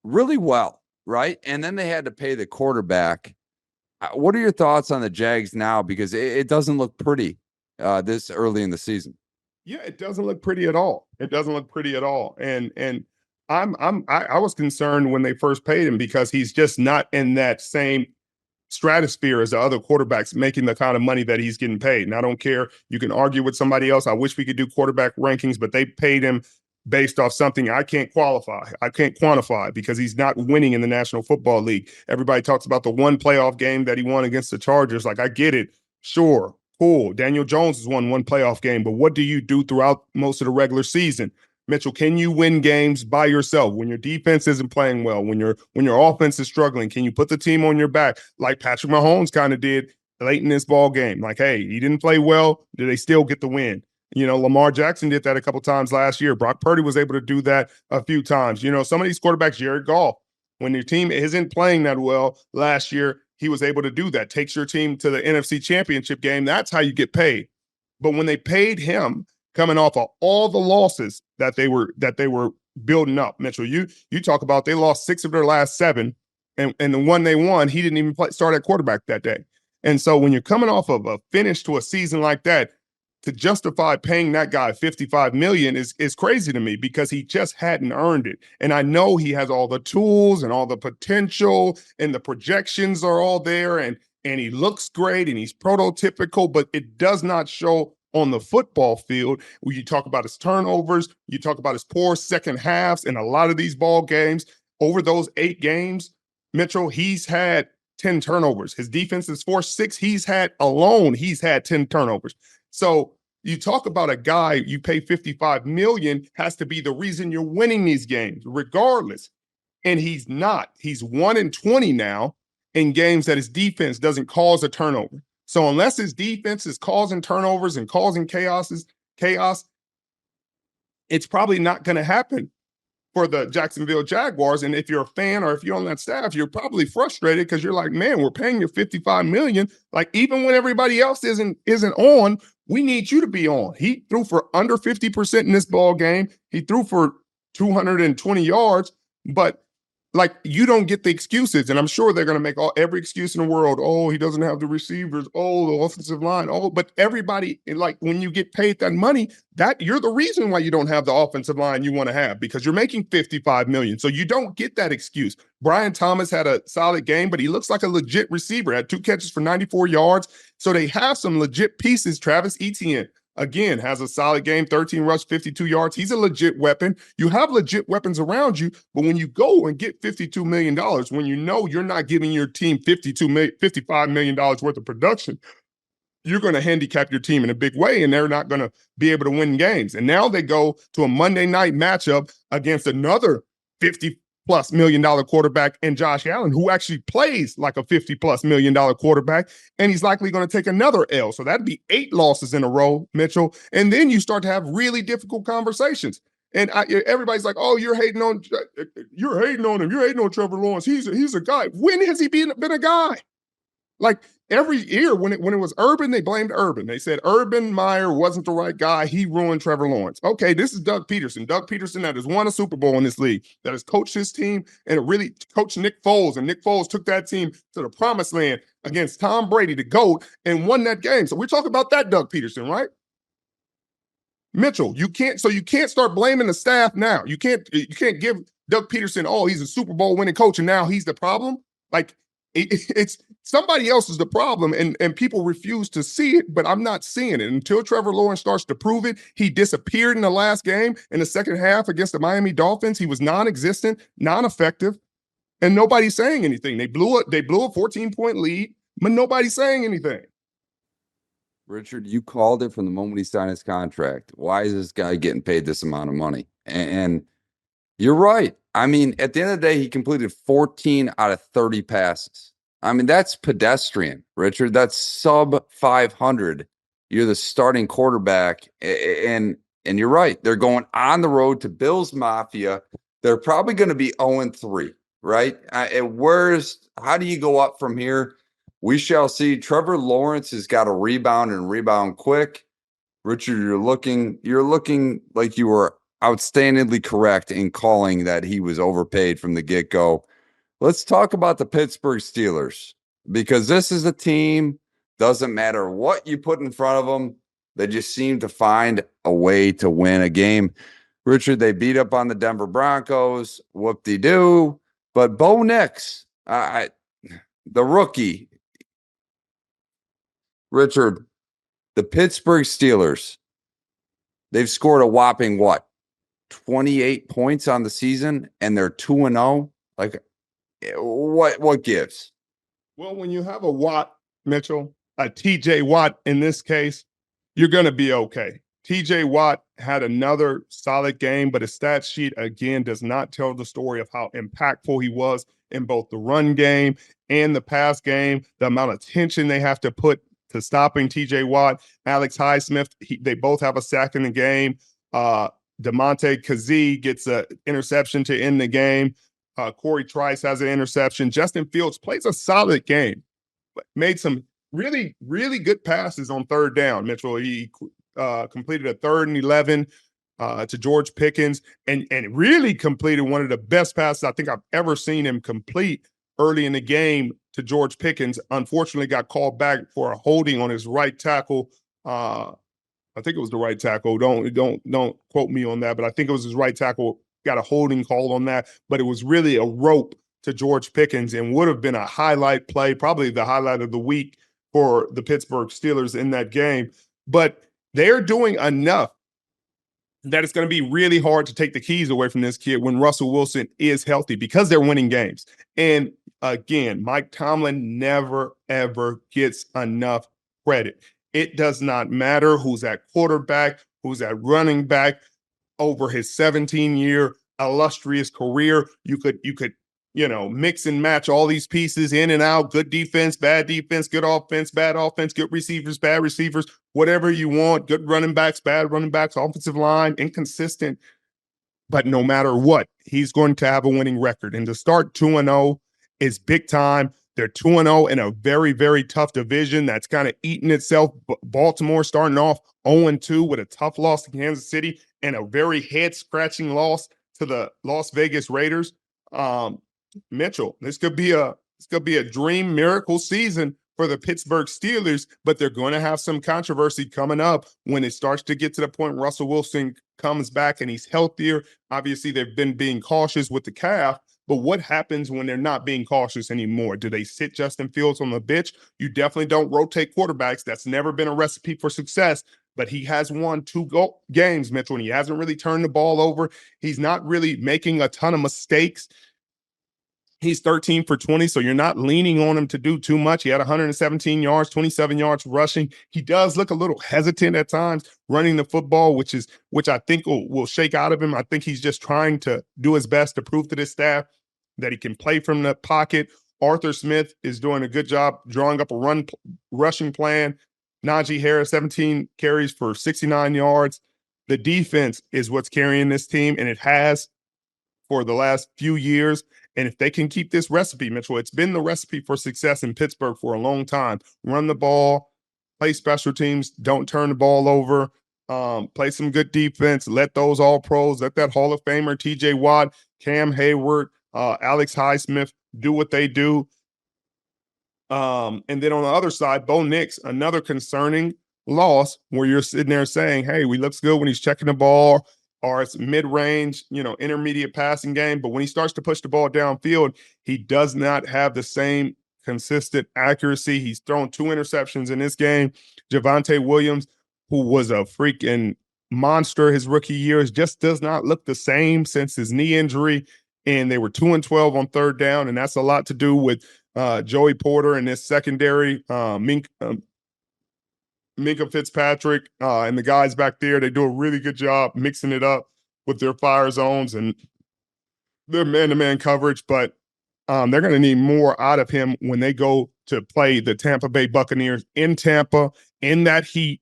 Speaker 2: really well, right? And then they had to pay the quarterback. What are your thoughts on the Jags now? Because it doesn't look pretty this early in the season.
Speaker 1: Yeah, it doesn't look pretty at all. And I was concerned when they first paid him because he's just not in that same stratosphere as the other quarterbacks making the kind of money that he's getting paid. And I don't care. You can argue with somebody else. I wish we could do quarterback rankings, but they paid him based off something I can't quantify because he's not winning in the National Football League. Everybody talks about the one playoff game that he won against the Chargers. Like, I get it. Sure. Cool. Daniel Jones has won one playoff game, but what do you do throughout most of the regular season? Mitchell, can you win games by yourself when your defense isn't playing well, when your offense is struggling? Can you put the team on your back like Patrick Mahomes kind of did late in this ball game? Like, hey, he didn't play well. Did they still get the win? Lamar Jackson did that a couple times last year. Brock Purdy was able to do that a few times. Some of these quarterbacks, Jared Goff, when your team isn't playing that well last year, he was able to do that. Takes your team to the NFC Championship game. That's how you get paid. But when they paid him coming off of all the losses that they were building up, Mitchell, you talk about they lost 6 of their last 7, and the one they won, he didn't even start at quarterback that day. And so when you're coming off of a finish to a season like that, to justify paying that guy $55 million is crazy to me because he just hadn't earned it. And I know he has all the tools and all the potential and the projections are all there and he looks great and he's prototypical, but it does not show on the football field. When you talk about his turnovers, you talk about his poor second halves in a lot of these ball games. Over those 8 games, Mitchell, he's had 10 turnovers. His defense is 4-6. He's had 10 turnovers. So you talk about a guy you pay $55 million has to be the reason you're winning these games, regardless. And he's not. He's 1-20 now in games that his defense doesn't cause a turnover. So unless his defense is causing turnovers and causing chaos, it's probably not going to happen for the Jacksonville Jaguars. And if you're a fan or if you're on that staff, you're probably frustrated because you're like, man, we're paying you $55 million. Like, even when everybody else isn't on, we need you to be on. He threw for under 50% in this ball game. He threw for 220 yards, but like, you don't get the excuses. And I'm sure they're going to make every excuse in the world. Oh, he doesn't have the receivers. Oh, the offensive line. Oh, but everybody, like, when you get paid that money, that you're the reason why you don't have the offensive line you want to have, because you're making $55 million. So you don't get that excuse. Brian Thomas had a solid game, but he looks like a legit receiver. Had 2 catches for 94 yards. So they have some legit pieces. Travis Etienne, again, has a solid game, 13 rush, 52 yards. He's a legit weapon. You have legit weapons around you, but when you go and get $52 million, when you know you're not giving your team $55 million worth of production, you're going to handicap your team in a big way, and they're not going to be able to win games. And now they go to a Monday night matchup against another $50+ million quarterback and Josh Allen, who actually plays like a $50+ million quarterback, and he's likely going to take another L. So that'd be 8 losses in a row, Mitchell. And then you start to have really difficult conversations. And everybody's like, "Oh, you're hating on him. You're hating on Trevor Lawrence. He's a guy. When has he been a guy?" Like every year when it was Urban, they blamed Urban. They said Urban Meyer wasn't the right guy. He ruined Trevor Lawrence. Okay, this is Doug Peterson. Doug Peterson that has won a Super Bowl in this league, that has coached his team and really coached Nick Foles. And Nick Foles took that team to the promised land against Tom Brady, the GOAT, and won that game. So we're talking about that Doug Peterson, right? Mitchell, you can't start blaming the staff now. You can't give Doug Peterson, oh, he's a Super Bowl winning coach, and now he's the problem. Like it's somebody else is the problem, and people refuse to see it, but I'm not seeing it. Until Trevor Lawrence starts to prove it. He disappeared in the last game. In the second half against the Miami Dolphins, he was non-existent, non-effective, and nobody's saying anything. They blew a 14-point lead, but nobody's saying anything.
Speaker 2: Richard, you called it from the moment he signed his contract. Why is this guy getting paid this amount of money? And you're right. I mean, at the end of the day, he completed 14 out of 30 passes. I mean, that's pedestrian, Richard. That's sub 500. You're the starting quarterback. And you're right. They're going on the road to Bills Mafia. They're probably going to be 0-3, right? How do you go up from here? We shall see. Trevor Lawrence has got to rebound and rebound quick. Richard, you're looking like you were outstandingly correct in calling that he was overpaid from the get-go. Let's talk about the Pittsburgh Steelers, because this is a team, doesn't matter what you put in front of them, they just seem to find a way to win a game. Richard, they beat up on the Denver Broncos, whoop-de-doo, but Bo Nix, the rookie, Richard, the Pittsburgh Steelers, they've scored a whopping, 28 points on the season, and they're 2-0? Like, what gives?
Speaker 1: Well, when you have a Watt, Mitchell, a TJ Watt in this case, you're going to be okay. TJ Watt had another solid game, but his stat sheet, again, does not tell the story of how impactful he was in both the run game and the pass game, the amount of attention they have to put to stopping TJ Watt. Alex Highsmith, they both have a sack in the game. DeMonte Kazee gets an interception to end the game. Corey Trice has an interception. Justin Fields plays a solid game, but made some really, really good passes on third down, Mitchell. He completed a 3rd and 11 to George Pickens and really completed one of the best passes I think I've ever seen him complete early in the game to George Pickens. Unfortunately, got called back for a holding on his right tackle. I think it was the right tackle. Don't quote me on that, but I think it was his right tackle. Got a holding call on that, but it was really a rope to George Pickens and would have been a highlight play, probably the highlight of the week for the Pittsburgh Steelers in that game. But they're doing enough that it's going to be really hard to take the keys away from this kid when Russell Wilson is healthy, because they're winning games. And again, Mike Tomlin never, ever gets enough credit. It does not matter who's at quarterback, who's at running back. Over his 17-year illustrious career, you could mix and match all these pieces in and out, good defense, bad defense, good offense, bad offense, good receivers, bad receivers, whatever you want, good running backs, bad running backs, offensive line, inconsistent. But no matter what, he's going to have a winning record. And to start 2-0 is big time. They're 2-0 in a very, very tough division that's kind of eating itself. Baltimore starting off 0-2 with a tough loss to Kansas City and a very head-scratching loss to the Las Vegas Raiders. Mitchell, this could be a dream miracle season for the Pittsburgh Steelers, but they're going to have some controversy coming up when it starts to get to the point Russell Wilson comes back and he's healthier. Obviously, they've been being cautious with the calf, but what happens when they're not being cautious anymore? Do they sit Justin Fields on the bench? You definitely don't rotate quarterbacks. That's never been a recipe for success. but he has won 2 games, Mitchell, and he hasn't really turned the ball over. He's not really making a ton of mistakes. He's 13 for 20, so you're not leaning on him to do too much. He had 117 yards, 27 yards rushing. He does look a little hesitant at times running the football, which I think will shake out of him. I think he's just trying to do his best to prove to this staff that he can play from the pocket. Arthur Smith is doing a good job drawing up a rushing plan. Najee Harris, 17 carries for 69 yards. The defense is what's carrying this team, and it has for the last few years. And if they can keep this recipe, Mitchell, it's been the recipe for success in Pittsburgh for a long time. Run the ball, play special teams, don't turn the ball over, play some good defense, let those all-pros, let that Hall of Famer, T.J. Watt, Cam Hayward, Alex Highsmith do what they do. And then on the other side, Bo Nix, another concerning loss where you're sitting there saying, hey, he looks good when he's checking the ball, or it's mid-range, intermediate passing game. But when he starts to push the ball downfield, he does not have the same consistent accuracy. He's thrown 2 interceptions in this game. Javonte Williams, who was a freaking monster his rookie years, just does not look the same since his knee injury. And they were 2-12 on third down, and that's a lot to do with Joey Porter and his secondary, Minka Fitzpatrick, and the guys back there. They do a really good job mixing it up with their fire zones and their man-to-man coverage, but they're going to need more out of him when they go to play the Tampa Bay Buccaneers in Tampa in that heat.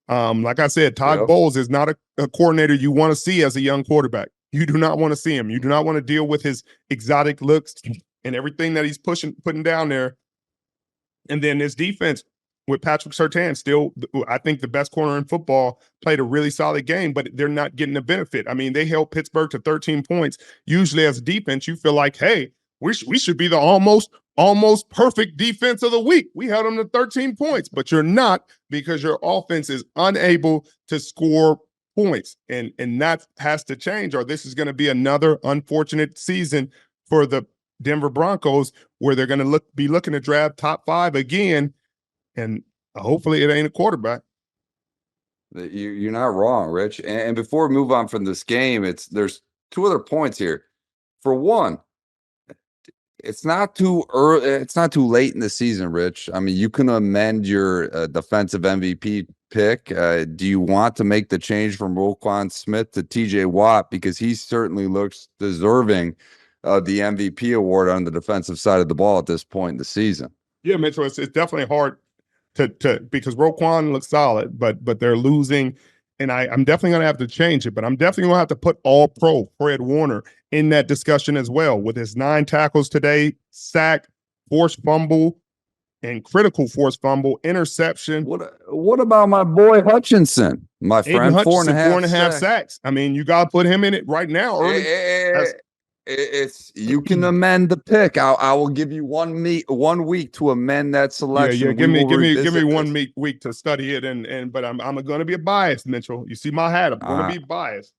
Speaker 1: Like I said, Todd Bowles is not a coordinator you want to see as a young quarterback. You do not want to see him. You do not want to deal with his exotic looks and everything that he's putting down there. And then his defense with Patrick Surtain, still, I think the best corner in football, played a really solid game, but they're not getting the benefit. I mean, they held Pittsburgh to 13 points. Usually as a defense, you feel like, hey, we should be the almost perfect defense of the week. We held them to 13 points, but you're not, because your offense is unable to score points. And that has to change, or this is going to be another unfortunate season for the Denver Broncos, where they're going to be looking to draft top 5 again. And hopefully it ain't a quarterback.
Speaker 2: You're not wrong, Rich. And before we move on from this game, there's 2 other points here. For one, it's not too early. It's not too late in the season, Rich. I mean, you can amend your defensive MVP pick. Do you want to make the change from Roquan Smith to T.J. Watt, because he certainly looks deserving of the MVP award on the defensive side of the ball at this point in the season?
Speaker 1: Yeah, Mitchell, it's definitely hard to because Roquan looks solid, but they're losing, and I'm definitely going to have to change it. But I'm definitely going to have to put All-Pro Fred Warner in that discussion as well, with his 9 tackles today, sack, forced fumble, and critical forced fumble, interception.
Speaker 2: What about my boy Hutchinson, my friend?
Speaker 1: Hutchinson, 4.5 sacks. I mean, you got to put him in it right now. Early.
Speaker 2: You can amend the pick. I will give you 1 week to amend that selection.
Speaker 1: Yeah. Give me 1 week to study it, but I'm going to be biased, Mitchell. You see my hat? I'm going to be biased.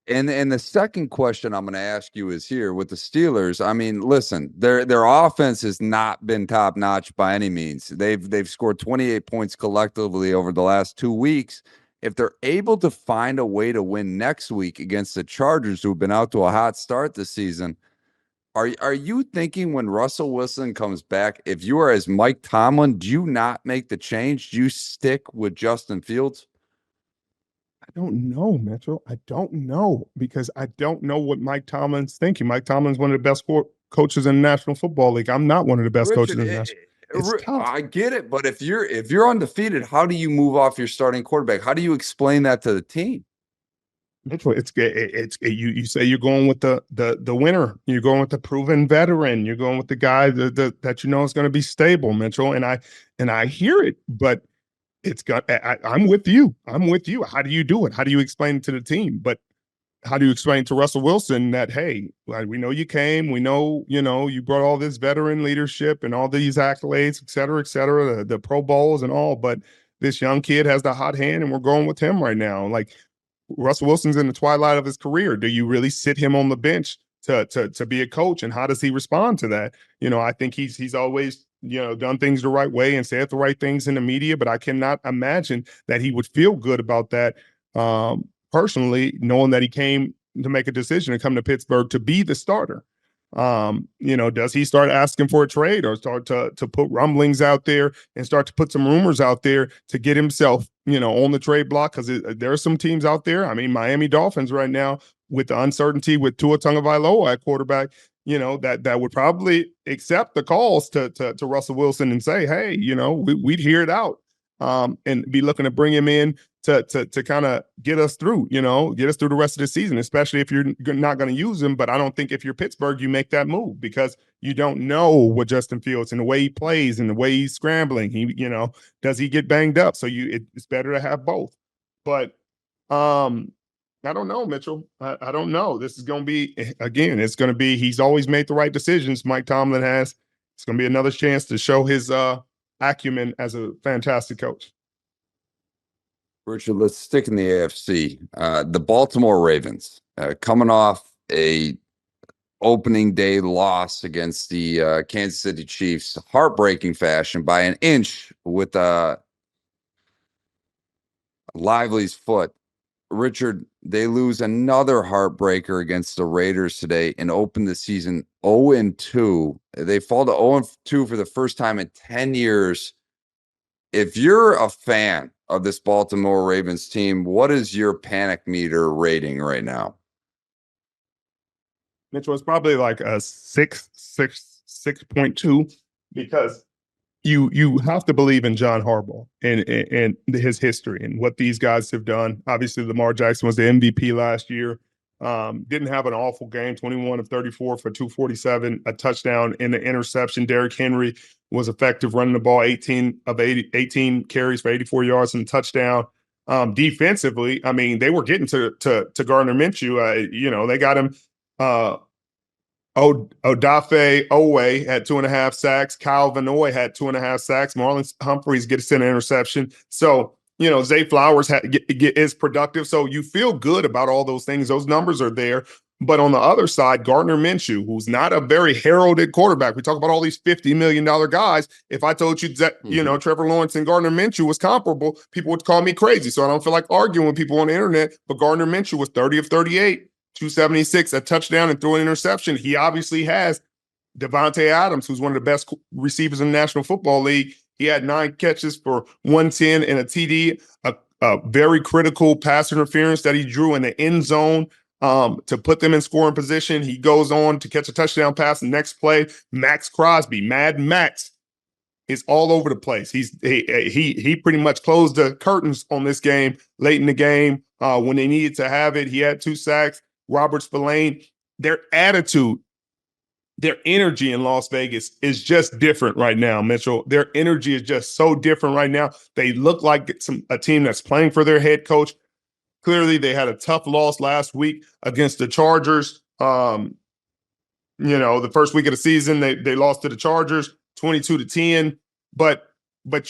Speaker 2: And the second question I'm going to ask you is here with the Steelers. I mean, listen, their offense has not been top notch by any means. They've scored 28 points collectively over the last 2 weeks. If they're able to find a way to win next week against the Chargers, who've been out to a hot start this season, are you thinking when Russell Wilson comes back, if you are as Mike Tomlin, do you not make the change? Do you stick with Justin Fields?
Speaker 1: I don't know, Mitchell. I don't know, because I don't know what Mike Tomlin's thinking. Mike Tomlin's one of the best coaches in the National Football League. I'm not one of the best coaches in the National.
Speaker 2: I get it, but if you're undefeated, how do you move off your starting quarterback? How do you explain that to the team?
Speaker 1: Mitchell, it's you say you're going with the winner. You're going with the proven veteran. You're going with the guy that you know is going to be stable, Mitchell. And I hear it, but I'm with you. I'm with you. How do you do it? How do you explain it to the team? But how do you explain to Russell Wilson that, hey, we know you came, we know, you brought all this veteran leadership and all these accolades, et cetera, the Pro Bowls and all, but this young kid has the hot hand and we're going with him right now. Like, Russell Wilson's in the twilight of his career. Do you really sit him on the bench to be a coach? And how does he respond to that? I think he's always, done things the right way and said the right things in the media, but I cannot imagine that he would feel good about that personally, knowing that he came to make a decision and come to Pittsburgh to be the starter. Does he start asking for a trade or start to put rumblings out there and start to put some rumors out there to get himself, on the trade block? Because there are some teams out there. I mean, Miami Dolphins right now, with the uncertainty with Tua Tagovailoa at quarterback, that would probably accept the calls to Russell Wilson and say, hey, we'd hear it out, and be looking to bring him in to kind of get us through the rest of the season, especially if you're not going to use him. But I don't think if you're Pittsburgh, you make that move because you don't know what Justin Fields and the way he plays and the way he's scrambling. Does he get banged up? So it's better to have both. But I don't know, Mitchell. I don't know. This is going to be, again, he's always made the right decisions. Mike Tomlin has. It's going to be another chance to show his acumen as a fantastic coach.
Speaker 2: Richard, let's stick in the AFC. The Baltimore Ravens, coming off a opening day loss against the Kansas City Chiefs, heartbreaking fashion by an inch with Lively's foot. Richard, they lose another heartbreaker against the Raiders today and open the season 0-2. They fall to 0-2 for the first time in 10 years. If you're a fan of this Baltimore Ravens team, what is your panic meter rating right now?
Speaker 1: Mitchell, it's probably like a 6.2 because you have to believe in John Harbaugh and his history and what these guys have done. Obviously, Lamar Jackson was the MVP last year. Didn't have an awful game, 21 of 34 for 247, a touchdown and an interception. Derrick Henry was effective running the ball, 18 carries for 84 yards and a touchdown. Defensively, I mean, they were getting to Gardner Minshew. They got him. Odafe Owe had 2.5 sacks. Kyle Van Noy had 2.5 sacks. Marlon Humphreys gets an interception. So, Zay Flowers is productive. So you feel good about all those things. Those numbers are there. But on the other side, Gardner Minshew, who's not a very heralded quarterback. We talk about all these $50 million guys. If I told you that, Trevor Lawrence and Gardner Minshew was comparable, people would call me crazy. So I don't feel like arguing with people on the internet. But Gardner Minshew was 30 of 38. 276, a touchdown and throw an interception. He obviously has Devontae Adams, who's one of the best receivers in the National Football League. He had 9 catches for 110 and a TD, a very critical pass interference that he drew in the end zone to put them in scoring position. He goes on to catch a touchdown pass. The next play, Max Crosby, Mad Max, is all over the place. He pretty much closed the curtains on this game late in the game when they needed to have it. He had 2 sacks. Robert Spillane, their attitude, their energy in Las Vegas is just different right now, Mitchell. Their energy is just so different right now. They look like a team that's playing for their head coach. Clearly, they had a tough loss last week against the Chargers. The first week of the season, they lost to the Chargers 22-10, but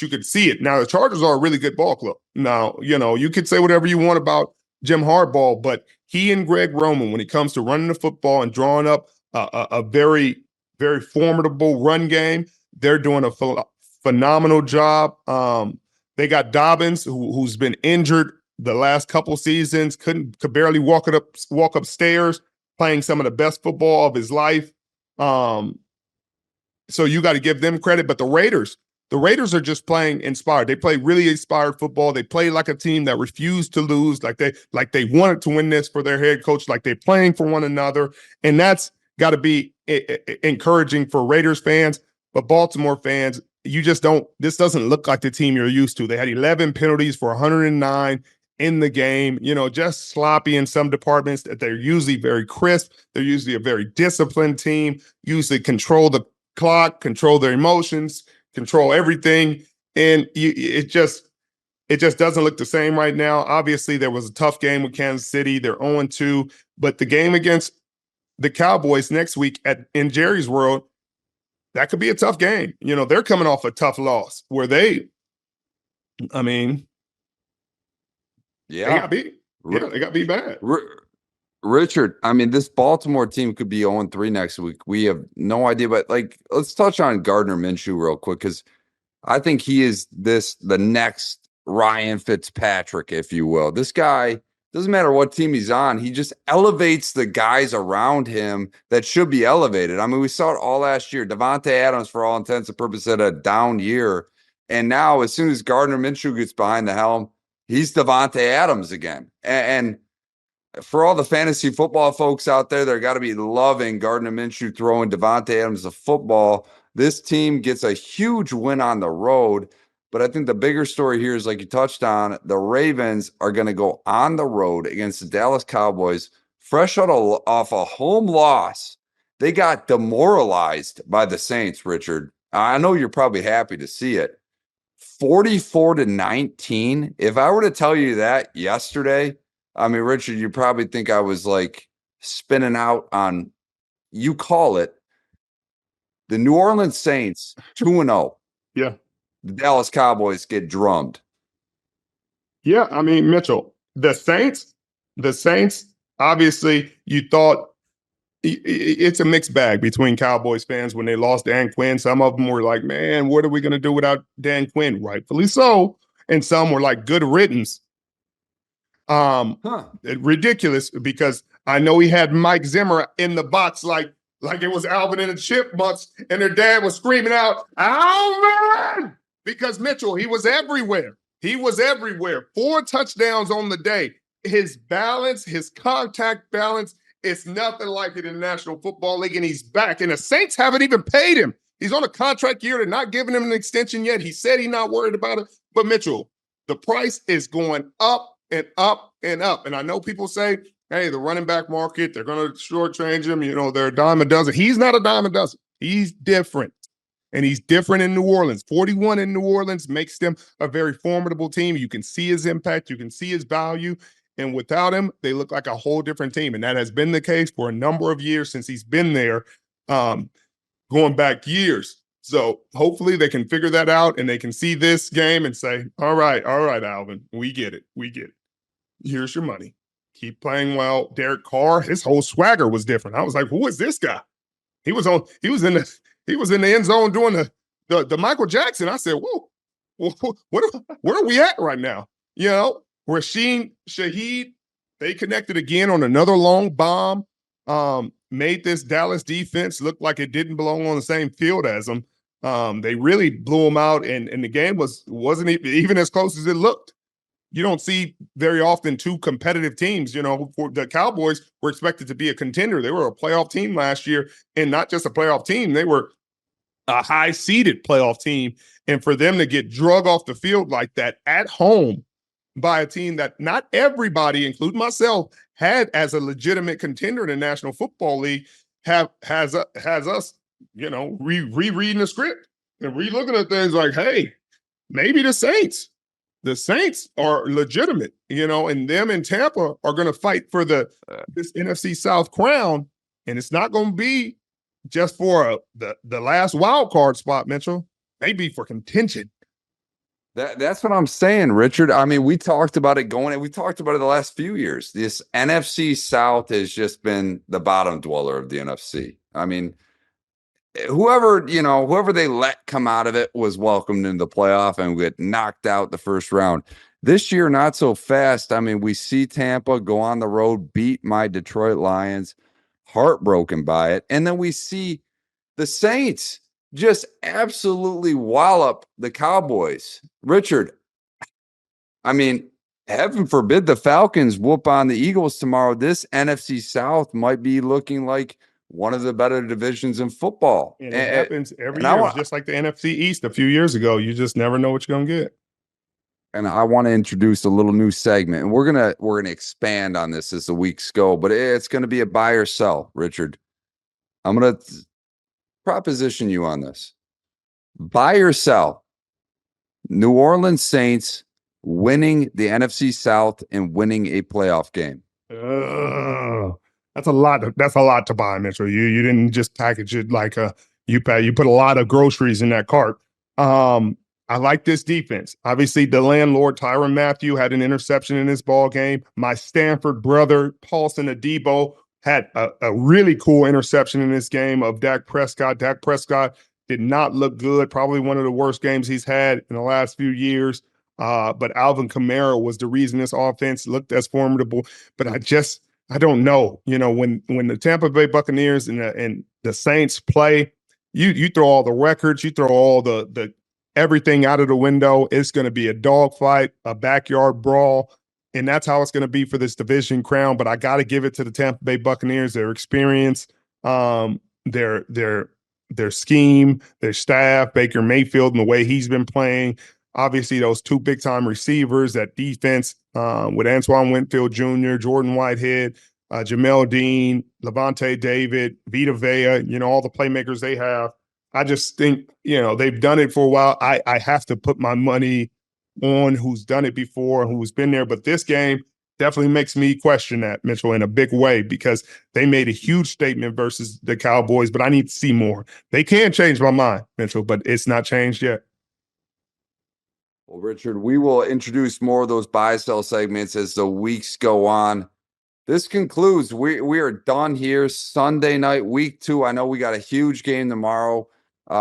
Speaker 1: you could see it. Now, the Chargers are a really good ball club. Now, you could say whatever you want about Jim Harbaugh, but he and Greg Roman, when it comes to running the football and drawing up a very, very formidable run game, they're doing a phenomenal job. They got Dobbins, who's been injured the last couple seasons, could barely walk upstairs, playing some of the best football of his life. So you got to give them credit. But the Raiders are just playing inspired. They play really inspired football. They play like a team that refused to lose, like they wanted to win this for their head coach, like they're playing for one another. And that's got to be encouraging for Raiders fans. But Baltimore fans, this doesn't look like the team you're used to. They had 11 penalties for 109 in the game, just sloppy in some departments. That they're usually very crisp. They're usually a very disciplined team, usually control the clock, control their emotions, control everything. And it just doesn't look the same right now. Obviously, there was a tough game with Kansas City. They're 0-2. But the game against the Cowboys next week in Jerry's World, that could be a tough game. They're coming off a tough loss where they got beat. Yeah, they got beat bad.
Speaker 2: Richard, I mean, this Baltimore team could be 0-3 next week. We have no idea, but like, let's touch on Gardner Minshew real quick because I think he is the next Ryan Fitzpatrick, if you will. This guy, doesn't matter what team he's on, he just elevates the guys around him that should be elevated. I mean, we saw it all last year. Devontae Adams, for all intents and purposes, had a down year. And now, as soon as Gardner Minshew gets behind the helm, he's Devontae Adams again. And for all the fantasy football folks out there, they're got to be loving Gardner Minshew throwing Devontae Adams the football. This team gets a huge win on the road. But I think the bigger story here is, like you touched on, the Ravens are going to go on the road against the Dallas Cowboys, fresh off a home loss. They got demoralized by the Saints, Richard. I know you're probably happy to see it. 44-19. If I were to tell you that yesterday, I mean, Richard, you probably think I was like spinning out on, you call it, the New Orleans Saints 2-0.
Speaker 1: Yeah.
Speaker 2: The Dallas Cowboys get drummed.
Speaker 1: Yeah, I mean, Mitchell, the Saints, obviously, you thought it's a mixed bag between Cowboys fans when they lost Dan Quinn. Some of them were like, man, what are we going to do without Dan Quinn? Rightfully so. And some were like, good riddance. Ridiculous, because I know he had Mike Zimmer in the box like it was Alvin and the Chipmunks, and their dad was screaming out, Alvin! Because Mitchell, he was everywhere. 4 touchdowns on the day. His balance, his contact balance, it's nothing like it in the National Football League, and he's back. And the Saints haven't even paid him. He's on a contract year. They're not giving him an extension yet. He said he's not worried about it. But Mitchell, the price is going up and up and up. And I know people say, hey, the running back market, they're going to shortchange him. You know, they're a dime a dozen. He's not a dime a dozen. He's different. And he's different in New Orleans. 41 in New Orleans makes them a very formidable team. You can see his impact. You can see his value. And without him, they look like a whole different team. And that has been the case for a number of years since he's been there, going back years. So hopefully they can figure that out and they can see this game and say, all right, Alvin, we get it. Here's your money. Keep playing well. Derek Carr, his whole swagger was different. I was like, who is this guy? He was in the end zone doing the Michael Jackson. I said, whoa, where are we at right now? You know, Rasheen Shaheed, they connected again on another long bomb, made this Dallas defense look like it didn't belong on the same field as them. They really blew them out, and the game wasn't even as close as it looked. You don't see very often two competitive teams. You know, for the Cowboys were expected to be a contender. They were a playoff team last year, and not just a playoff team. They were a high-seeded playoff team. And for them to get drug off the field like that at home by a team that not everybody, including myself, had as a legitimate contender in the National Football League, has us, you know, rereading the script and re-looking at things like, hey, maybe the Saints are legitimate, you know, and them in Tampa are going to fight for this NFC South crown, and it's not going to be just for the last wild card spot, Mitchell. Maybe for contention.
Speaker 2: That's what I'm saying, Richard. I mean, we talked about it we talked about it the last few years. This NFC South has just been the bottom dweller of the NFC. I mean, whoever they let come out of it was welcomed into the playoff and get knocked out the first round. This year, not so fast. I mean, we see Tampa go on the road, beat my Detroit Lions, heartbroken by it. And then we see the Saints just absolutely wallop the Cowboys. Richard, I mean, heaven forbid the Falcons whoop on the Eagles tomorrow. This NFC South might be looking like one of the better divisions in football.
Speaker 1: And it happens every year. It's just like the NFC East a few years ago. You just never know what you're going to get.
Speaker 2: And I want to introduce a little new segment. And we're gonna expand on this as the weeks go, but it's going to be a buy or sell, Richard. I'm going to proposition you on this. Buy or sell. New Orleans Saints winning the NFC South and winning a playoff game.
Speaker 1: That's a lot. That's a lot to buy, Mitchell. You didn't just package it like you put a lot of groceries in that cart. I like this defense. Obviously, the landlord, Tyrann Mathieu, had an interception in this ball game. My Stanford brother, Paulson Adebo, had a really cool interception in this game of Dak Prescott. Dak Prescott did not look good, probably one of the worst games he's had in the last few years. But Alvin Kamara was the reason this offense looked as formidable. But I don't know. You know, when the Tampa Bay Buccaneers and the Saints play, you throw all the records, you throw all the everything out of the window. It's going to be a dogfight, a backyard brawl, and that's how it's going to be for this division crown. But I got to give it to the Tampa Bay Buccaneers, their experience, their scheme, their staff, Baker Mayfield and the way he's been playing. Obviously, those two big-time receivers, that defense with Antoine Winfield Jr., Jordan Whitehead, Jamel Dean, Levante David, Vita Vea, you know, all the playmakers they have. I just think, you know, they've done it for a while. I have to put my money on who's done it before and who's been there. But this game definitely makes me question that, Mitchell, in a big way, because they made a huge statement versus the Cowboys, but I need to see more. They can change my mind, Mitchell, but it's not changed yet.
Speaker 2: Well, Richard, we will introduce more of those buy-sell segments as the weeks go on. This concludes. We are done here. Sunday night, week 2. I know we got a huge game tomorrow.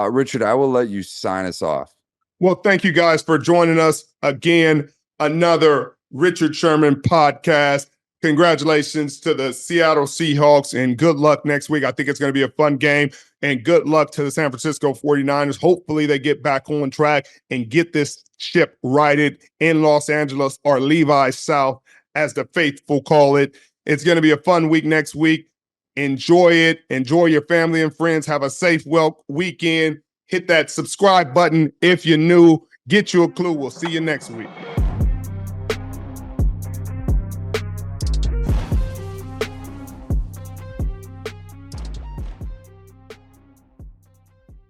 Speaker 2: Richard, I will let you sign us off.
Speaker 1: Well, thank you guys for joining us again. Another Richard Sherman podcast. Congratulations to the Seattle Seahawks and good luck next week. I think it's going to be a fun game, and good luck to the San Francisco 49ers. Hopefully they get back on track and get this ship righted in Los Angeles, or Levi's South, as the faithful call it. It's going to be a fun week next week. Enjoy it. Enjoy your family and friends. Have a safe, well weekend. Hit that subscribe button if you're new. Get you a clue. We'll see you next week.